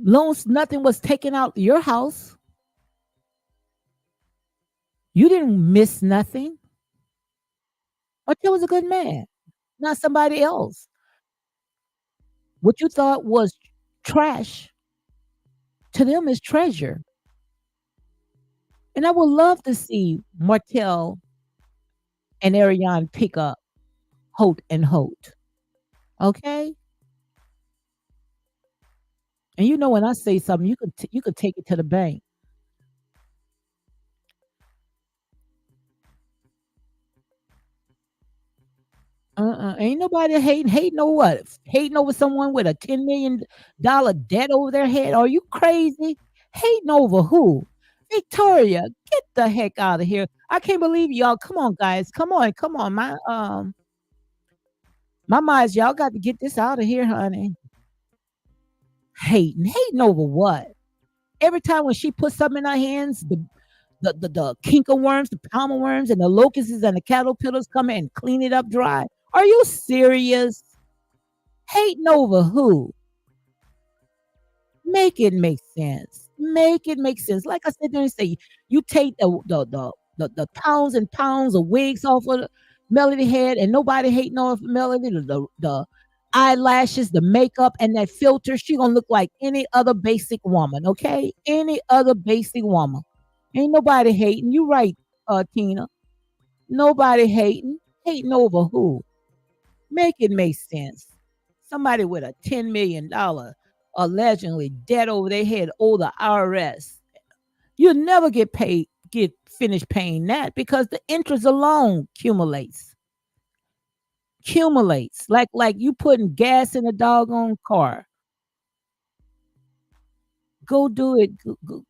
A: Long as nothing was taken out your house, you didn't miss nothing. Martell was a good man, not somebody else. What you thought was trash to them is treasure. And I would love to see Martell and Ariane pick up Holt and Holt. Okay? And when I say something, you could take it to the bank. Ain't nobody hating over what? Hating over someone with a $10 million debt over their head? Are you crazy? Hating over who? Victoria, get the heck out of here. I can't believe y'all. Come on, guys. Come on. My minds, y'all got to get this out of here, honey. Hating over what? Every time when she puts something in her hands, the kinker worms, the palmer worms, and the locusts and the caterpillars come in and clean it up dry. Are you serious? Hating over who? Make it make sense. Make it make sense. Like I said, don't say you take the pounds and pounds of wigs off of Melody head, and nobody hating on Melody. The eyelashes, the makeup, and that filter, she gonna look like any other basic woman. Okay, any other basic woman. Ain't nobody hating. You right, Tina. Nobody hating. Hating over who? Make it make sense. Somebody with a $10 million allegedly debt over their head owe the IRS. You'll never get finished paying that because the interest alone accumulates like you putting gas in a doggone car. Go do it. Go.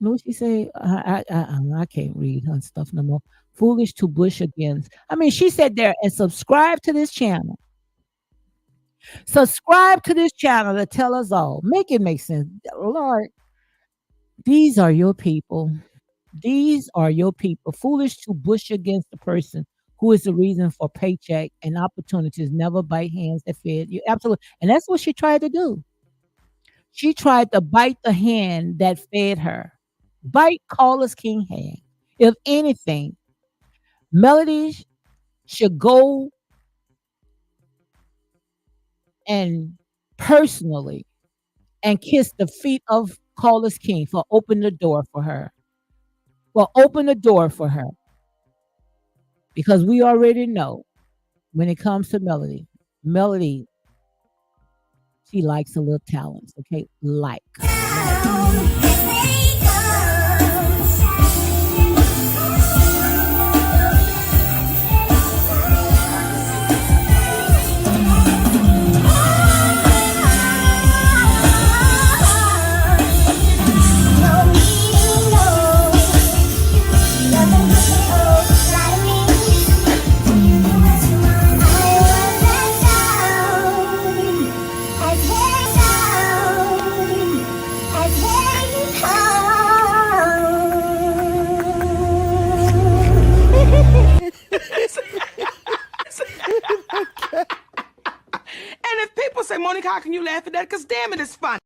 A: Know what she say? I can't read her stuff no more. Foolish to bush against. I mean, she said there and subscribe to this channel. Subscribe to this channel to tell us all. Make it make sense. Lord, these are your people. These are your people. Foolish to bush against the person who is the reason for paycheck and opportunities. Never bite hands that fed you. Absolutely. And that's what she tried to do. She tried to bite the hand that fed her. Bite Carlos King hand. If anything, Melody should go and personally and kiss the feet of Carlos King for opening the door for her. Well, open the door for her. Because we already know when it comes to Melody, she likes a little talent, okay? Like.
B: And if people say, Monica, how can you laugh at that? Because damn it, it's funny.